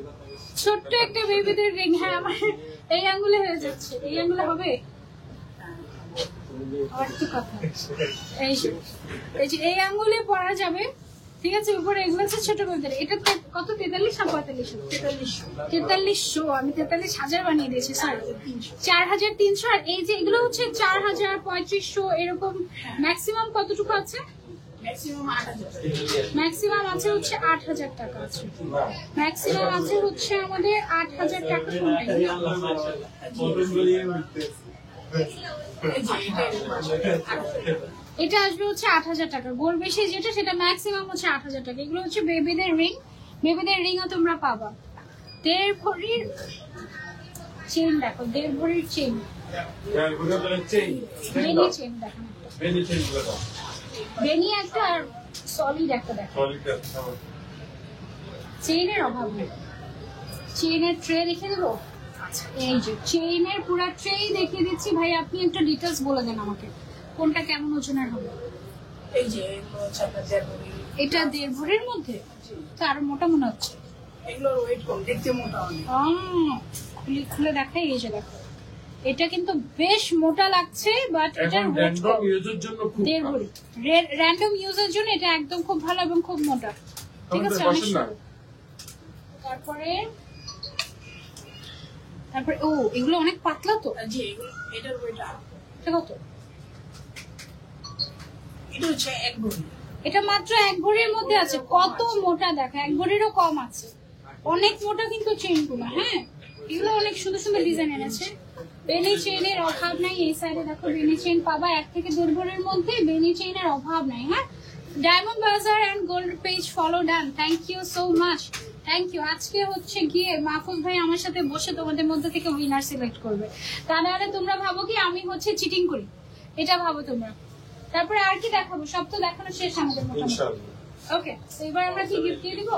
ছোট্ট একটা বেবিদের রিং। হ্যাঁ আমার এই আঙ্গুলে হয়ে যাচ্ছে, এই আঙ্গুলে হবে আর কি কথা। এই যে এই আঙ্গুলে পরা যাবে, ঠিক আছে। উপরে এগুলো হচ্ছে ছোট বেবিদের। এটা কত? 43 না 45? 4300। আমি 43,000 বানিয়ে দিয়েছি, সরি 4,300। আর এই যে এগুলো হচ্ছে 4,000, 3500 এরকম। ম্যাক্সিমাম কতটুকু আছে? ম্যাক্সিমাম 8000। ম্যাক্সিমাম আছে হচ্ছে 8,000 টাকা আছে। ম্যাক্সিমাম আছে হচ্ছে আমাদের 8,000 টাকা। এই যে এটা আসবে হচ্ছে 8,000 টাকা। গোল বেশি যেটা সেটা ম্যাক্সিমাম হচ্ছে 8,000 টাকা। এগুলো হচ্ছে বেবিদের রিং। বেবিদের রিংও তোমরা পাবা। 1.5 ভরির চেইন দেখো, 1.5 ভরির চেইন, বেনি চেইন দেখো, বেনি একটা আর সলিড একটা দেখো। চেইনের অভাব নেই। চেইনের ট্রে দেখে দেবো। এই যে চেইনের পুরো ট্রেই দেখিয়ে দিচ্ছি ভাই, আপনি একটা ডিটেলস বলে দেন আমাকে কোনটা কেমন ওজনের হবে। এই যে এগুলো হচ্ছে আপনার 1.5 ভরি। এটা 1.5 ভরির মধ্যে তো আরো মোটা মনে হচ্ছে। এগুলোর ওয়েট কম, দেখতে মোটা অনেক। খুলে খুলে দেখাই, এই যে দেখো এটা কিন্তু বেশ মোটা লাগছে, বাট এটা এখন র‍্যান্ডম ইউজের জন্য খুব 1.5 ভালো। ভরি। র‍্যান্ডম ইউজের জন্য এটা একদম খুব ভালো এবং খুব মোটা, ঠিক আছে। আমাদের বসেন না। তারপরে ও এগুলো অনেক পাতলা তো। জি এগুলো, এটার ওয়েট এটা কত? এটা হচ্ছে 1 ভরি। এটা মাত্র 1 ভরির মধ্যে আছে। কত মোটা দেখো, 1 ভরিরও কম আছে। অনেক মোটা কিন্তু চেইন গুলো। হ্যাঁ এগুলো অনেক সুন্দর সুন্দর ডিজাইন এনেছে। বেনি চেইনের অভাব নাই। এই সাইডে দেখো বেনি চেইন পাবা 1 থেকে 1.5 ভরির মধ্যে। বেনি চেইনের অভাব নাই। হ্যাঁ, Diamond Bazar and Gold page follow done. Thank you so much, thank you. আজকে হচ্ছে গিয়ে মাহফুজ ভাই আমার সাথে বসে তোমাদের মধ্যে থেকে উইনার সিলেক্ট করবে। তা নাহলে তোমরা ভাবো কি আমি হচ্ছে চিটিং করি, এটা ভাবো তোমরা। তারপরে আর কি দেখাবো? সব তো দেখানো শেষ আমাদের মোটামুটি। ইনশাআল্লাহ। ওকে, তো এবার আমরা কি গিফট দিয়ে দিব?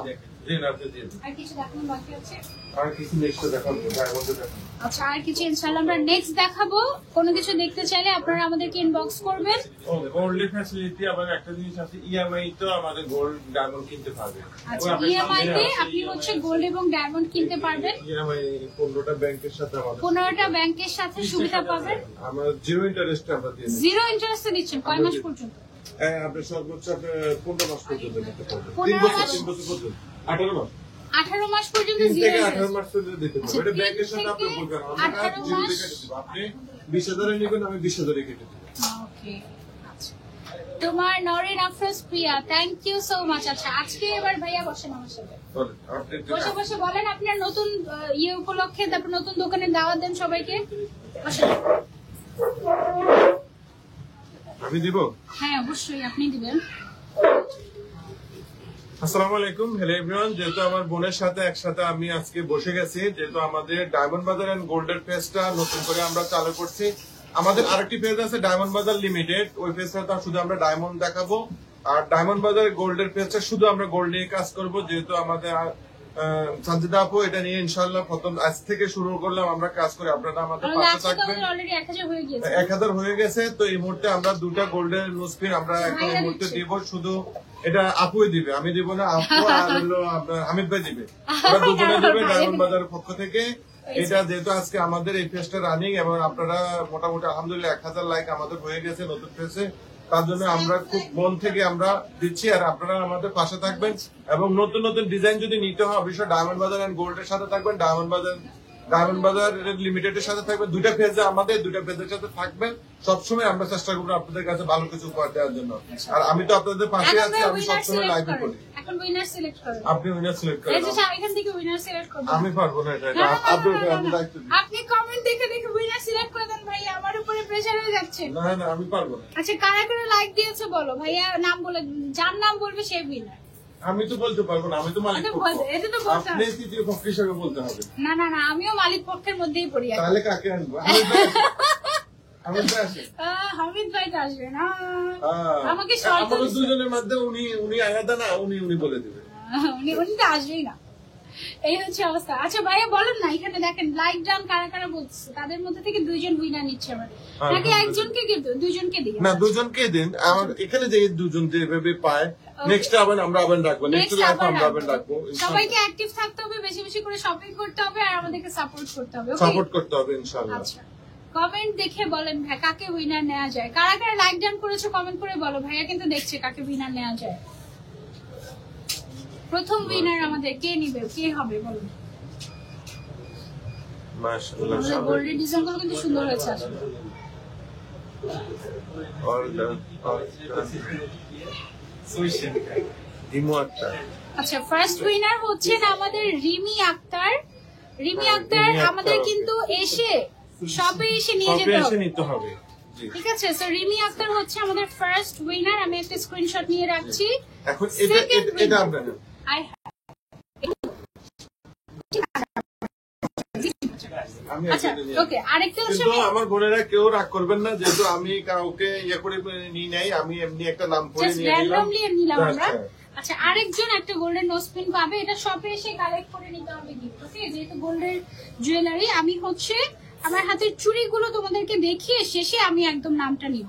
জি না, আপনি দিন। আর কিছু দেখানো বাকি আছে? আর কিছু নেক্সট দেখাবো, ডায়মন্ডে দেখাবো। আচ্ছা, আর কিছু ইনশাআল্লাহ আমরা নেক্সট দেখাবো। কোনো কিছু দেখতে চাইলে আপনারা আমাদেরকে ইনবক্স করবেন। গোল্ড ফ্যাসিলিটি আবার একটা জিনিস আছে, ইএমআই তো আমাদের গোল্ড ডায়মন্ড কিনতে পারবে। আচ্ছা, ইএমআই তে আপনি হচ্ছে গোল্ড এবং ডায়মন্ড কিনতে পারবেন। ইএমআই 15টা ব্যাংকের সাথে আমাদের 15টা ব্যাংকের সাথে সুবিধা পাবেন। আমরা জিরো ইন্টারেস্টে আমরা দিয়ে দিই। জিরো ইন্টারেস্টে দিচ্ছেন কয় মাস পর্যন্ত? হ্যাঁ, আপনি সর্বোচ্চ আপনি 15 মাস পর্যন্ত নিতে পারবেন। 15 মাস? 3 বছর পর্যন্ত 18 মাস 18 মাস পর্যন্ত 3 জিরো থেকে 18 ইন্টারেস্ট। মাস পর্যন্ত দিতে আচ্ছা, পারবেন। এটা 3 ব্যাংকের সাথে আপনি থেকে বলবেন 18 জিরো মাস। থেকে দেব। আপনি 20,000 এ নেবেন, আমি 20,000 এ কেটে দেব। ওকে, আচ্ছা। তোমার নরিন আফরোজ প্রিয়া, থ্যাংক ইউ সো মাচ। আচ্ছা, আজকে এবার ভাইয়া বসেন আমার সাথে। বলেন, আপনি বসে বসে বলেন আপনার নতুন ইয়ে উপলক্ষে, তারপর নতুন দোকানে দাওয়াত দেন সবাইকে। বসেন। আমি দিব। হ্যাঁ অবশ্যই আপনি দিবেন। আসসালামু আলাইকুম, হ্যালো এভরিওয়ান। যেহেতু আমার বোনের সাথে একসাথে আমি আজকে বসে গেছি, যেহেতু আমাদের ডায়মন্ড বাজার এন্ড গোল্ডের পেজটা নতুন করে আমরা চালু করছি। আমাদের আরেকটি পেজ আছে ডায়মন্ড বাজার লিমিটেড, ওই পেজটা শুধু আমরা ডায়মন্ড দেখাবো। আর ডায়মন্ড বাজার গোল্ডের পেজটা শুধু আমরা গোল্ড নিয়ে কাজ করব। যেহেতু আমাদের সঞ্জিদা আপু এটা নিয়ে ইনশাআল্লাহ প্রথম আজ থেকে শুরু করলাম আমরা কাজ করে, আপনারা আমাদের পাশে থাকবেন। অলরেডি 1000 হয়ে গিয়েছে। 1000 হয়ে গেছে। তো এই মুহূর্তে আমরা 2টা গোল্ডের নুসপিন আমরা এখন এই মুহূর্তে দিব। শুধু এটা আপুই দিবে, আমি দিব না। আপু আর হলো আপনার হামিদ ভাই দিবে, ওরা দুজনে দিবে ডায়মন্ড বাজারের পক্ষ থেকে। এটা যেহেতু আজকে আমাদের এই পেজটা রানিং এবং আপনারা মোটামুটি আলহামদুলিল্লাহ 1000 লাইক আমাদের হয়ে গেছে নতুন পেজে, তার জন্য আমরা খুব মন থেকে আমরা দিচ্ছি। আর আপনারা আমাদের পাশে থাকবেন এবং নতুন নতুন ডিজাইন যদি নিতে হয় অবশ্যই ডায়মন্ড বাজার এন্ড গোল্ডের সাথে থাকবেন। ডায়মন্ড বাজার ডায়মন্ড বাজার লিমিটেডের সাথে থাকবে, দুইটা পেজে আমাদের, দুইটা পেজের সাথে থাকবেন। সবসময় আমরা চেষ্টা করবো আপনাদের কাছে ভালো কিছু উপহার দেওয়ার জন্য। আর আমি তো আপনাদের পাশে আছি, আমি সবসময় লাইভে করি। এখন উইনার সিলেক্ট করেন, আপনি উইনার সিলেক্ট করেন। এই যে এখান থেকে উইনার সিলেক্ট করবেন। আমি পারবো না এটা, আপনি দায়িত্ব দিন। আপনি কমেন্ট দেখে দেখে উইনার সিলেক্ট করে দেন ভাই, আমার উপরে প্রেসার হয়ে যাচ্ছে। না না আমি পারবো না। আচ্ছা কারা কারা লাইক দিয়েছে বলো ভাইয়া, নাম বলে, যার নাম বলবে সে উইনার। আমি তো বলতে পারবো না, আমি তো মালিক পক্ষ। এটা তো বলতে আপনি তৃতীয় পক্ষ হিসেবে বলতে হবে। না না না, আমিও মালিক পক্ষের মধ্যেই পড়ি। তাহলে কাকে আনবো? আমি তো আসি। হামিদ ভাই তো আসবে না, আমাকে আমাদের দুজনের মধ্যে উনি আলাদা না, উনি বলে দিবে। উনি তো আসবেই না, এই হচ্ছে অবস্থা। আচ্ছা ভাইয়া বলেন না, এখানে দেখেন লাইক ডাউন কারা কারা বলছে, তাদের মধ্যে থেকে দুইজন উইনার নিচ্ছে আমরা, নাকি একজনকে কিন্তু দুইজনকে দিই? না দুজনকে দিন। আমার এখানে যে দুজন যেভাবে পায়, নেক্সট আমরা আবার রাখবো, নেক্সট লাইফ আমরা আবার রাখবো। সবাইকে অ্যাক্টিভ থাকতে হবে, বেশি বেশি করে শপিং করতে হবে, আর আমাদেরকে সাপোর্ট করতে হবে। সাপোর্ট করতে হবে ইনশাআল্লাহ। আচ্ছা কমেন্ট দেখে বলেন ভাই কাকে উইনার নেওয়া যায়, কারা কারা লাইক ডাউন করেছো কমেন্ট করে বলো, ভাইয়া কিন্তু দেখছে কাকে উইনার নেওয়া যায়। প্রথম উইনার আমাদের কে নিবে, কে হবে বলুন? মাশাআল্লাহ, আমাদের গোল্ডের ডিজাইনগুলো কিন্তু সুন্দর হয়েছে আসলে। আচ্ছা ফার্স্ট উইনার হচ্ছেন আমাদের রিমি আক্তার। রিমি আক্তার আমাদের কিন্তু এসে শপে এসে নিতে হবে। ঠিক আছে, সো রিমি আক্তার হচ্ছে আমাদের ফার্স্ট উইনার। আমি একটা স্ক্রিনশট নিয়ে রাখছি। এখন এটা আপনাদের আচ্ছা ওকে, আরেকটা হচ্ছে আমার বোনেরা কেউ রাগ করবেন না, যেহেতু আমি কাউকে ইয়ে করে নিই নাই, আমি এমনি একটা নাম করে নিলাম আমরা। আচ্ছা আরেকজন একটা গোল্ডেন নোজপিন পাবে, এটা শপে এসে কালেক্ট করে নিতে হবে গিফট। ওকে, যেহেতু গোল্ডের জুয়েলারি, আমি হচ্ছে আমার হাতের চুড়িগুলো তোমাদেরকে দেখিয়ে শেষে আমি একদম নামটা নিব,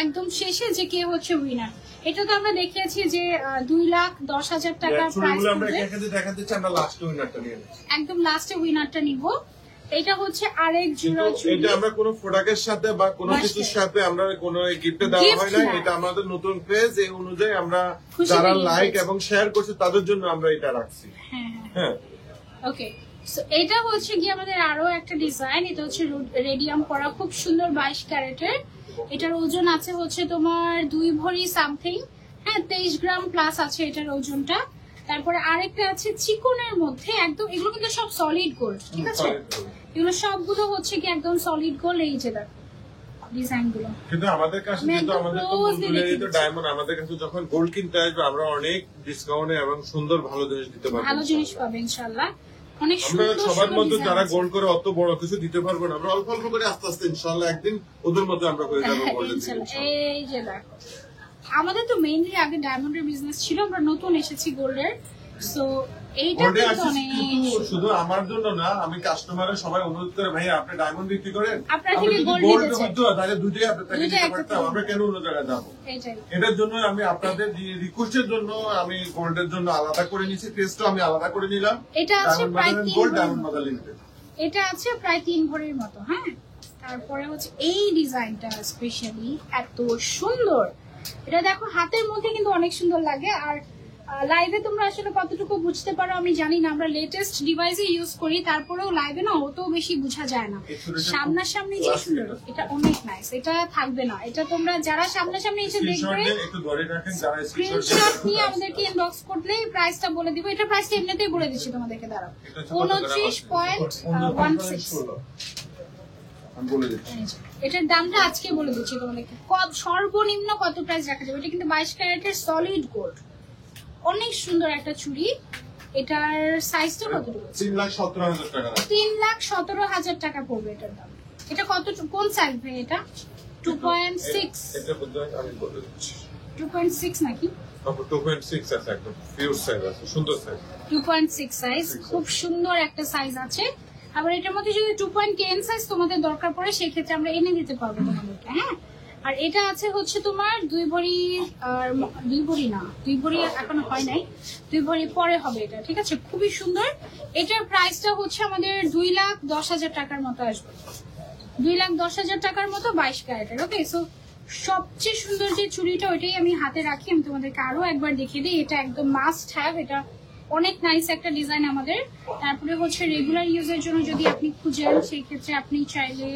একদম শেষে যে কে হচ্ছে উইনার। এটা তো আমরা দেখিয়েছি যে 2,10,000 টাকা প্রাইস, একদম লাস্টে উইনারটা নিব। এটা হচ্ছে আরেক জোড়া চুড়ি। এটা আমরা কোনো প্রোডাক্টের সাথে বা কোনো কিছুর সাথে আমরা কোনো গিফটে দেওয়া হয় না, এটা আমাদের নতুন পেজ, এই অনুযায়ী আমরা যারা লাইক এবং শেয়ার করছে তাদের জন্য আমরা এটা রাখছি। হ্যাঁ ওকে, সো এটা হচ্ছে কি আমাদের আরো একটা ডিজাইন, এটা হচ্ছে রেডিয়াম করা, খুব সুন্দর 22 ক্যারেটের। এটার ওজন আছে হচ্ছে তোমার 2 ভরি সামথিং, হ্যাঁ 23 গ্রাম প্লাস আছে এটার ওজনটা। তারপরে আরেকটা আছে চিকনের মধ্যে, একদম এগুলো কিন্তু সব সলিড গোল্ড, ঠিক আছে, এগুলো সবগুলো হচ্ছে কি একদম সলিড গোল্ড। এই যে দেখো ডিজাইন গুলো, কিন্তু আমাদের কাছে যেহেতু আমাদের তো ডায়মন্ড, আমাদের কাছে যখন গোল্ড কিনতে আসবে আমরা অনেক ডিসকাউন্টে এবং সুন্দর ভালো জিনিস দিতে পারবো, ভালো জিনিস পাবে ইনশাআল্লাহ। অনেক আমরা সুন্দর সবার মধ্যে যারা গোল্ড করে অত বড় কিছু দিতে পারবো না, আমরা অল্প অল্প করে আস্তে আস্তে ইনশাআল্লাহ একদিন ওদের মধ্যে আমরা হয়ে যাবো গোল্ডের। এই যে দেখো, আমাদের তো মেইনলি আগে ডায়মন্ডের বিজনেস ছিল, আমরা নতুন এসেছি গোল্ডের। সো এইটা কিন্তু অনেক, শুধু আমার জন্য না, আমি কাস্টমারের সবাই অনুরোধ করে ভাই আপনি ডায়মন্ড বিক্রি করেন, আপনারা থেকে গোল্ড নিতে চাই, তাহলে দুটোই আপনাদের দিতে পারতাম, আমরা কেন অন্য জায়গায় যাবো? এটার জন্য আমি আপনাদের রিকোয়েস্টের জন্য আমি গোল্ডের জন্য আলাদা করে নিয়েছি, পেজটা আমি আলাদা করে নিলাম। এটা আছে প্রায় 3 3 ভরির মতো। হ্যাঁ, তারপরে হচ্ছে এই ডিজাইনটা স্পেশালি এত সুন্দর, এটা দেখো হাতের মধ্যে কিন্তু অনেক সুন্দর লাগে। আর লাইভে তোমরা আসলে কতটুকু বুঝতে পারো আমি জানি না, আমরা লেটেস্ট ডিভাইসে ইউজ করি, তারপরেও লাইভে না অত বেশি বোঝা যায় না। সামনাসামনি যে সুন্দর, এটা অনেক নাইস, এটা থাকবে না, এটা তোমরা যারা সামনাসামনি এসে দেখবে স্ক্রিনশট নিয়ে আমাদেরকে ইনবক্স করলে প্রাইসটা বলে দিব। এটা প্রাইসটা এমনিতেই বলে দিচ্ছি তোমাদেরকে, দাঁড়াও 29.16। এটার দামটা আজকে বলে দিচ্ছি তোমাদেরকে, সর্বনিম্ন কত প্রাইস রাখা যাবে। এটা কিন্তু 22 ক্যারেটের সলিড গোল্ড, অনেক সুন্দর একটা চুড়ি। এটার সাইজটা কতটুকু? 3,17,000 টাকা। 3,17,000 টাকা পড়বে এটার দাম। এটা কত, কোন সাইজ ভাই এটা? 2.6, এটা বোধহয় আমি বলে দিচ্ছি 2.6 নাকি? 2.6 আছে, একদম পিওর সাইজ আছে, সুন্দর সাইজ, 2.6 সাইজ, খুব সুন্দর একটা সাইজ আছে। আবার এটার মধ্যে যদি 2.10 সাইজ তোমাদের দরকার পড়ে সেক্ষেত্রে আমরা এনে দিতে পারবো তোমাদেরকে। হ্যাঁ, আর এটা আছে হচ্ছে তোমার 2 ভরি, আর 2 ভরি না, 2 ভরি এখনো হয় নাই, 2 ভরি পরে হবে এটা, ঠিক আছে, খুবই সুন্দর। এটার প্রাইসটা হচ্ছে আমাদের 2,10,000 টাকার মতো আসবে, 2,10,000 টাকার মতো 22 ক্যারেটের। ওকে, সো সবচেয়ে সুন্দর যে চুড়িটা ওইটাই আমি হাতে রাখি, আমি তোমাদেরকে আরো একবার দেখিয়ে দিই। এটা একদম মাস্ট হ্যাভ, এটা অনেক নাইস একটা ডিজাইন আমাদের। তারপরে হচ্ছে রেগুলার ইউজের জন্য যদি আপনি খুঁজেন সেই ক্ষেত্রে আপনি চাইলে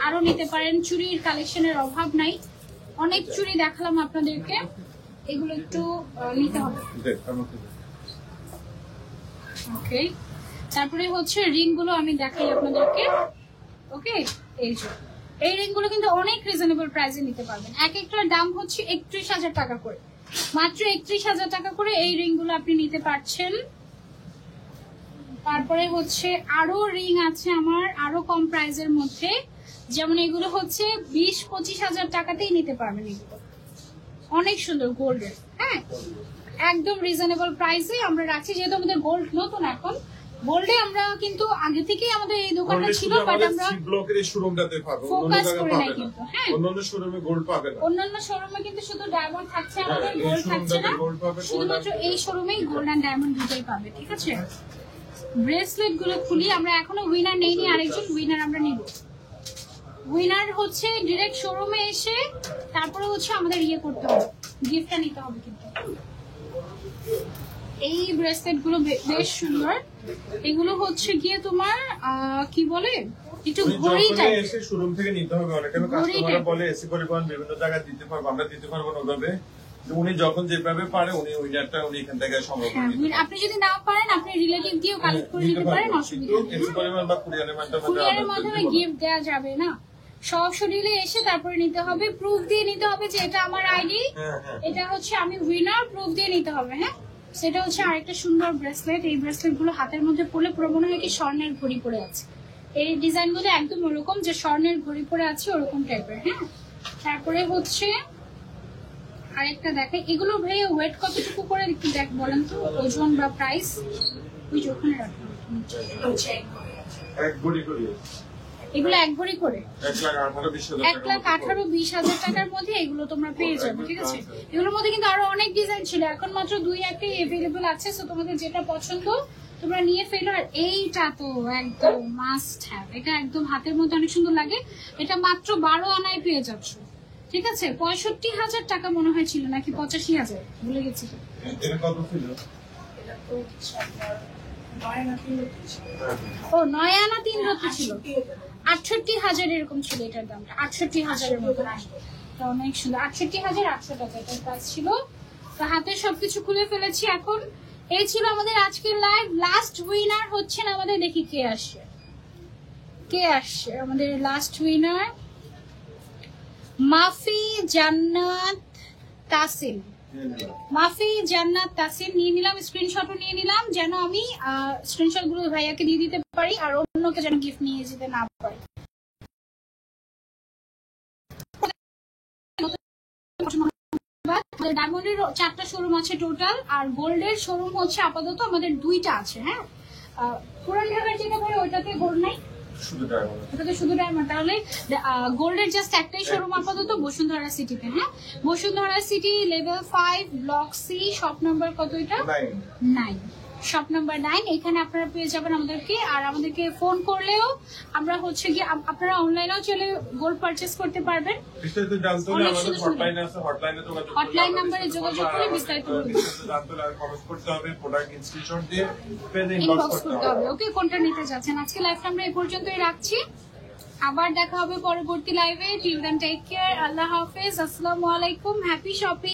আরো নিতে পারেন। চুড়ির কালেকশনের অভাব নাই, অনেক চুড়ি দেখালাম আপনাদেরকে, এগুলো একটু নিতে হবে। ওকে, তারপরে হচ্ছে রিং গুলো আমি দেখাই আপনাদেরকে। ওকে, এই রিং গুলো কিন্তু অনেক রিজনেবল প্রাইসে নিতে পারবেন। এক একটার দাম হচ্ছে 31,000 টাকা করে, মাত্র 31,000 টাকা করে এই রিং গুলো আপনি নিতে পারছেন। তারপরে হচ্ছে আরো রিং আছে আমার আরো কম প্রাইসের মধ্যে, যেমন এগুলো হচ্ছে 20-25,000 টাকাতেই নিতে পারবেন। এগুলো অনেক সুন্দর গোল্ডের, হ্যাঁ একদম রিজনেবল প্রাইসে আমরা রাখছি, যেহেতু আমাদের গোল্ড নতুন এখন। গোল্ডে আমরা কিন্তু আগে থেকেই আমাদের এই দোকানটা ছিল, বাট আমরা ব্লকের এই শোরুমটাতে পাবো, ফোকাস করে নাই কিন্তু। হ্যাঁ, অন্যান্য শোরুমে গোল্ড পাবে না। অন্যান্য শোরুমে কিন্তু শুধু ডায়মন্ড থাকছে, আমাদের গোল্ড থাকছে না। শুধুমাত্র এই শোরুমেই গোল্ড এন্ড ডায়মন্ড দুটোই পাবে, ঠিক আছে। ব্রেসলেট গুলো খুলি, আমরা এখনো উইনার নেইনি, আরেকজন উইনার আমরা নিব। উইনার হচ্ছে ডিরেক্ট শোরুমে এসে তারপরে হচ্ছে আমাদের ইয়ে করতে হবে, গিফটটা নিতে হবে। কিন্তু এই ব্রেসলেট গুলো বেশ সুন্দর। এগুলো হচ্ছে গিয়ে তোমার কি বলে একটু ঘড়ি টাইপ, এসে শোরুম থেকে নিতে হবে। অনেকে কাস্টমাররা বলে এসি পরিবহন বিভিন্ন জায়গায় দিতে পারবো, আমরা দিতে পারবো না ওভাবে। উনি যখন যেভাবে পারে উনি উইনারটা উনি এখান থেকে সংগ্রহ করে নিতে পারেন। আপনি যদি না পারেন আপনি রিলেটিভ দিয়েও কালেক্ট করে নিতে পারেন, অসুবিধা নেই। এসি পরিবহন বা কুরিয়ারের মাধ্যমে গিফট দেওয়া যাবে না, সরাসরি এসে তারপরে নিতে হবে। প্রুফ দিয়ে নিতে হবে যে এটা আমার আইডি, এটা হচ্ছে আমি উইনার, প্রুফ দিয়ে নিতে হবে। হ্যাঁ, সেটা হচ্ছে আরেকটা সুন্দর ব্রেসলেট। এই ব্রেসলেট গুলো হাতের মধ্যে পরলে পুরো মনে হয় কি স্বর্ণের ঘড়ি পরে আছে। এই ডিজাইন গুলো একদম ওরকম যে স্বর্ণের ঘড়ি পরে আছে ওরকম টাইপের। হ্যাঁ, তারপরে হচ্ছে আরেকটা দেখাই। এগুলো ভাই ওয়েট কতটুকু করে একটু দেখ বলেন তো, ওজন বা প্রাইস। ওই যে ওখানে রাখুন, এক ভরি করে এগুলো এক ভরি করে 1,18,20,000 টাকার মধ্যে এগুলো তোমরা পেয়ে যাবে, ঠিক আছে। এগুলোর মধ্যে কিন্তু আরো অনেক ডিজাইন ছিল, এখন মাত্র 2-1টাই এভেলেবল আছে। সো তোমাদের যেটা পছন্দ তোমরা নিয়ে ফেলো। আর এইটা তো একদম মাস্ট হ্যাভ, এটা একদম হাতের মধ্যে অনেক সুন্দর লাগে। এটা মাত্র 12 আনায় পেয়ে যাচ্ছ, ঠিক আছে। 65,000 টাকা মনে হয় ছিল, নাকি 85,000 ভুলে গেছি। এটা কত ছিল? ও 9 আনা 3 রত্ন ছিল, 68,000 এরকম ছিল এটার দামটা, 68,000 মতো। অনেক সুন্দর, 68,800 টাকা এটার প্রাইস ছিল। তো হাতে সবকিছু খুলে ফেলেছি এখন। এই ছিল আমাদের আজকের লাইভ। লাস্ট উইনার হচ্ছেন আমাদের, দেখি কে আসছে আমাদের লাস্ট উইনার, মাফি জান্নাত তাসিম। মাফি জান্নাত তাসিম নিয়ে নিলাম, স্ক্রিনশটও নিয়ে নিলাম, যেন আমি স্ক্রিনশট গুলো ভাইয়াকে দিয়ে দিতে পারি আর অন্যকে যেন গিফট নিয়ে যেতে না পারি। ডায়মন্ডের 4টা শোরুম আছে টোটাল, আর গোল্ডের শোরুম হচ্ছে আপাতত আমাদের 2টা আছে। হ্যাঁ, পুরান ঢাকার যেটা বলে ওইটাতে গোল্ড নাই, ওটাতে শুধু ডায়মন্ড। তাহলে গোল্ডের জাস্ট একটাই শোরুম আপাতত বসুন্ধরা সিটিতে। হ্যাঁ, Bashundhara City level 5 block C, shop number কত এটা? 9, শপ নাম্বার 9। এখানে আপনারা পেয়ে যাবেন আমাদেরকে। আর আমাদেরকে ফোন করলেও আমরা হচ্ছে কি আপনারা অনলাইনেও চলে গোল্ড পারচেজ করতে পারবেন। বিস্তারিত জানতে হলে আমাদের হটলাইন আছে, হটলাইনে যোগাযোগ করুন। হটলাইন নম্বরে যোগাযোগ করে বিস্তারিত জানতে হলে কমেন্ট করতে হবে, প্রোডাক্ট স্ক্রিনশট দিয়ে পেজে ইনবক্স করতে হবে। ওকে, কোনটা নিতে যাচ্ছেন? আজকে লাইভটা আমরা এই পর্যন্তই রাখছি, আবার দেখা হবে পরবর্তী লাইভে। টিল দেন টেক কেয়ার, আল্লাহ হাফেজ, আসসালামু আলাইকুম, হ্যাপি শপিং।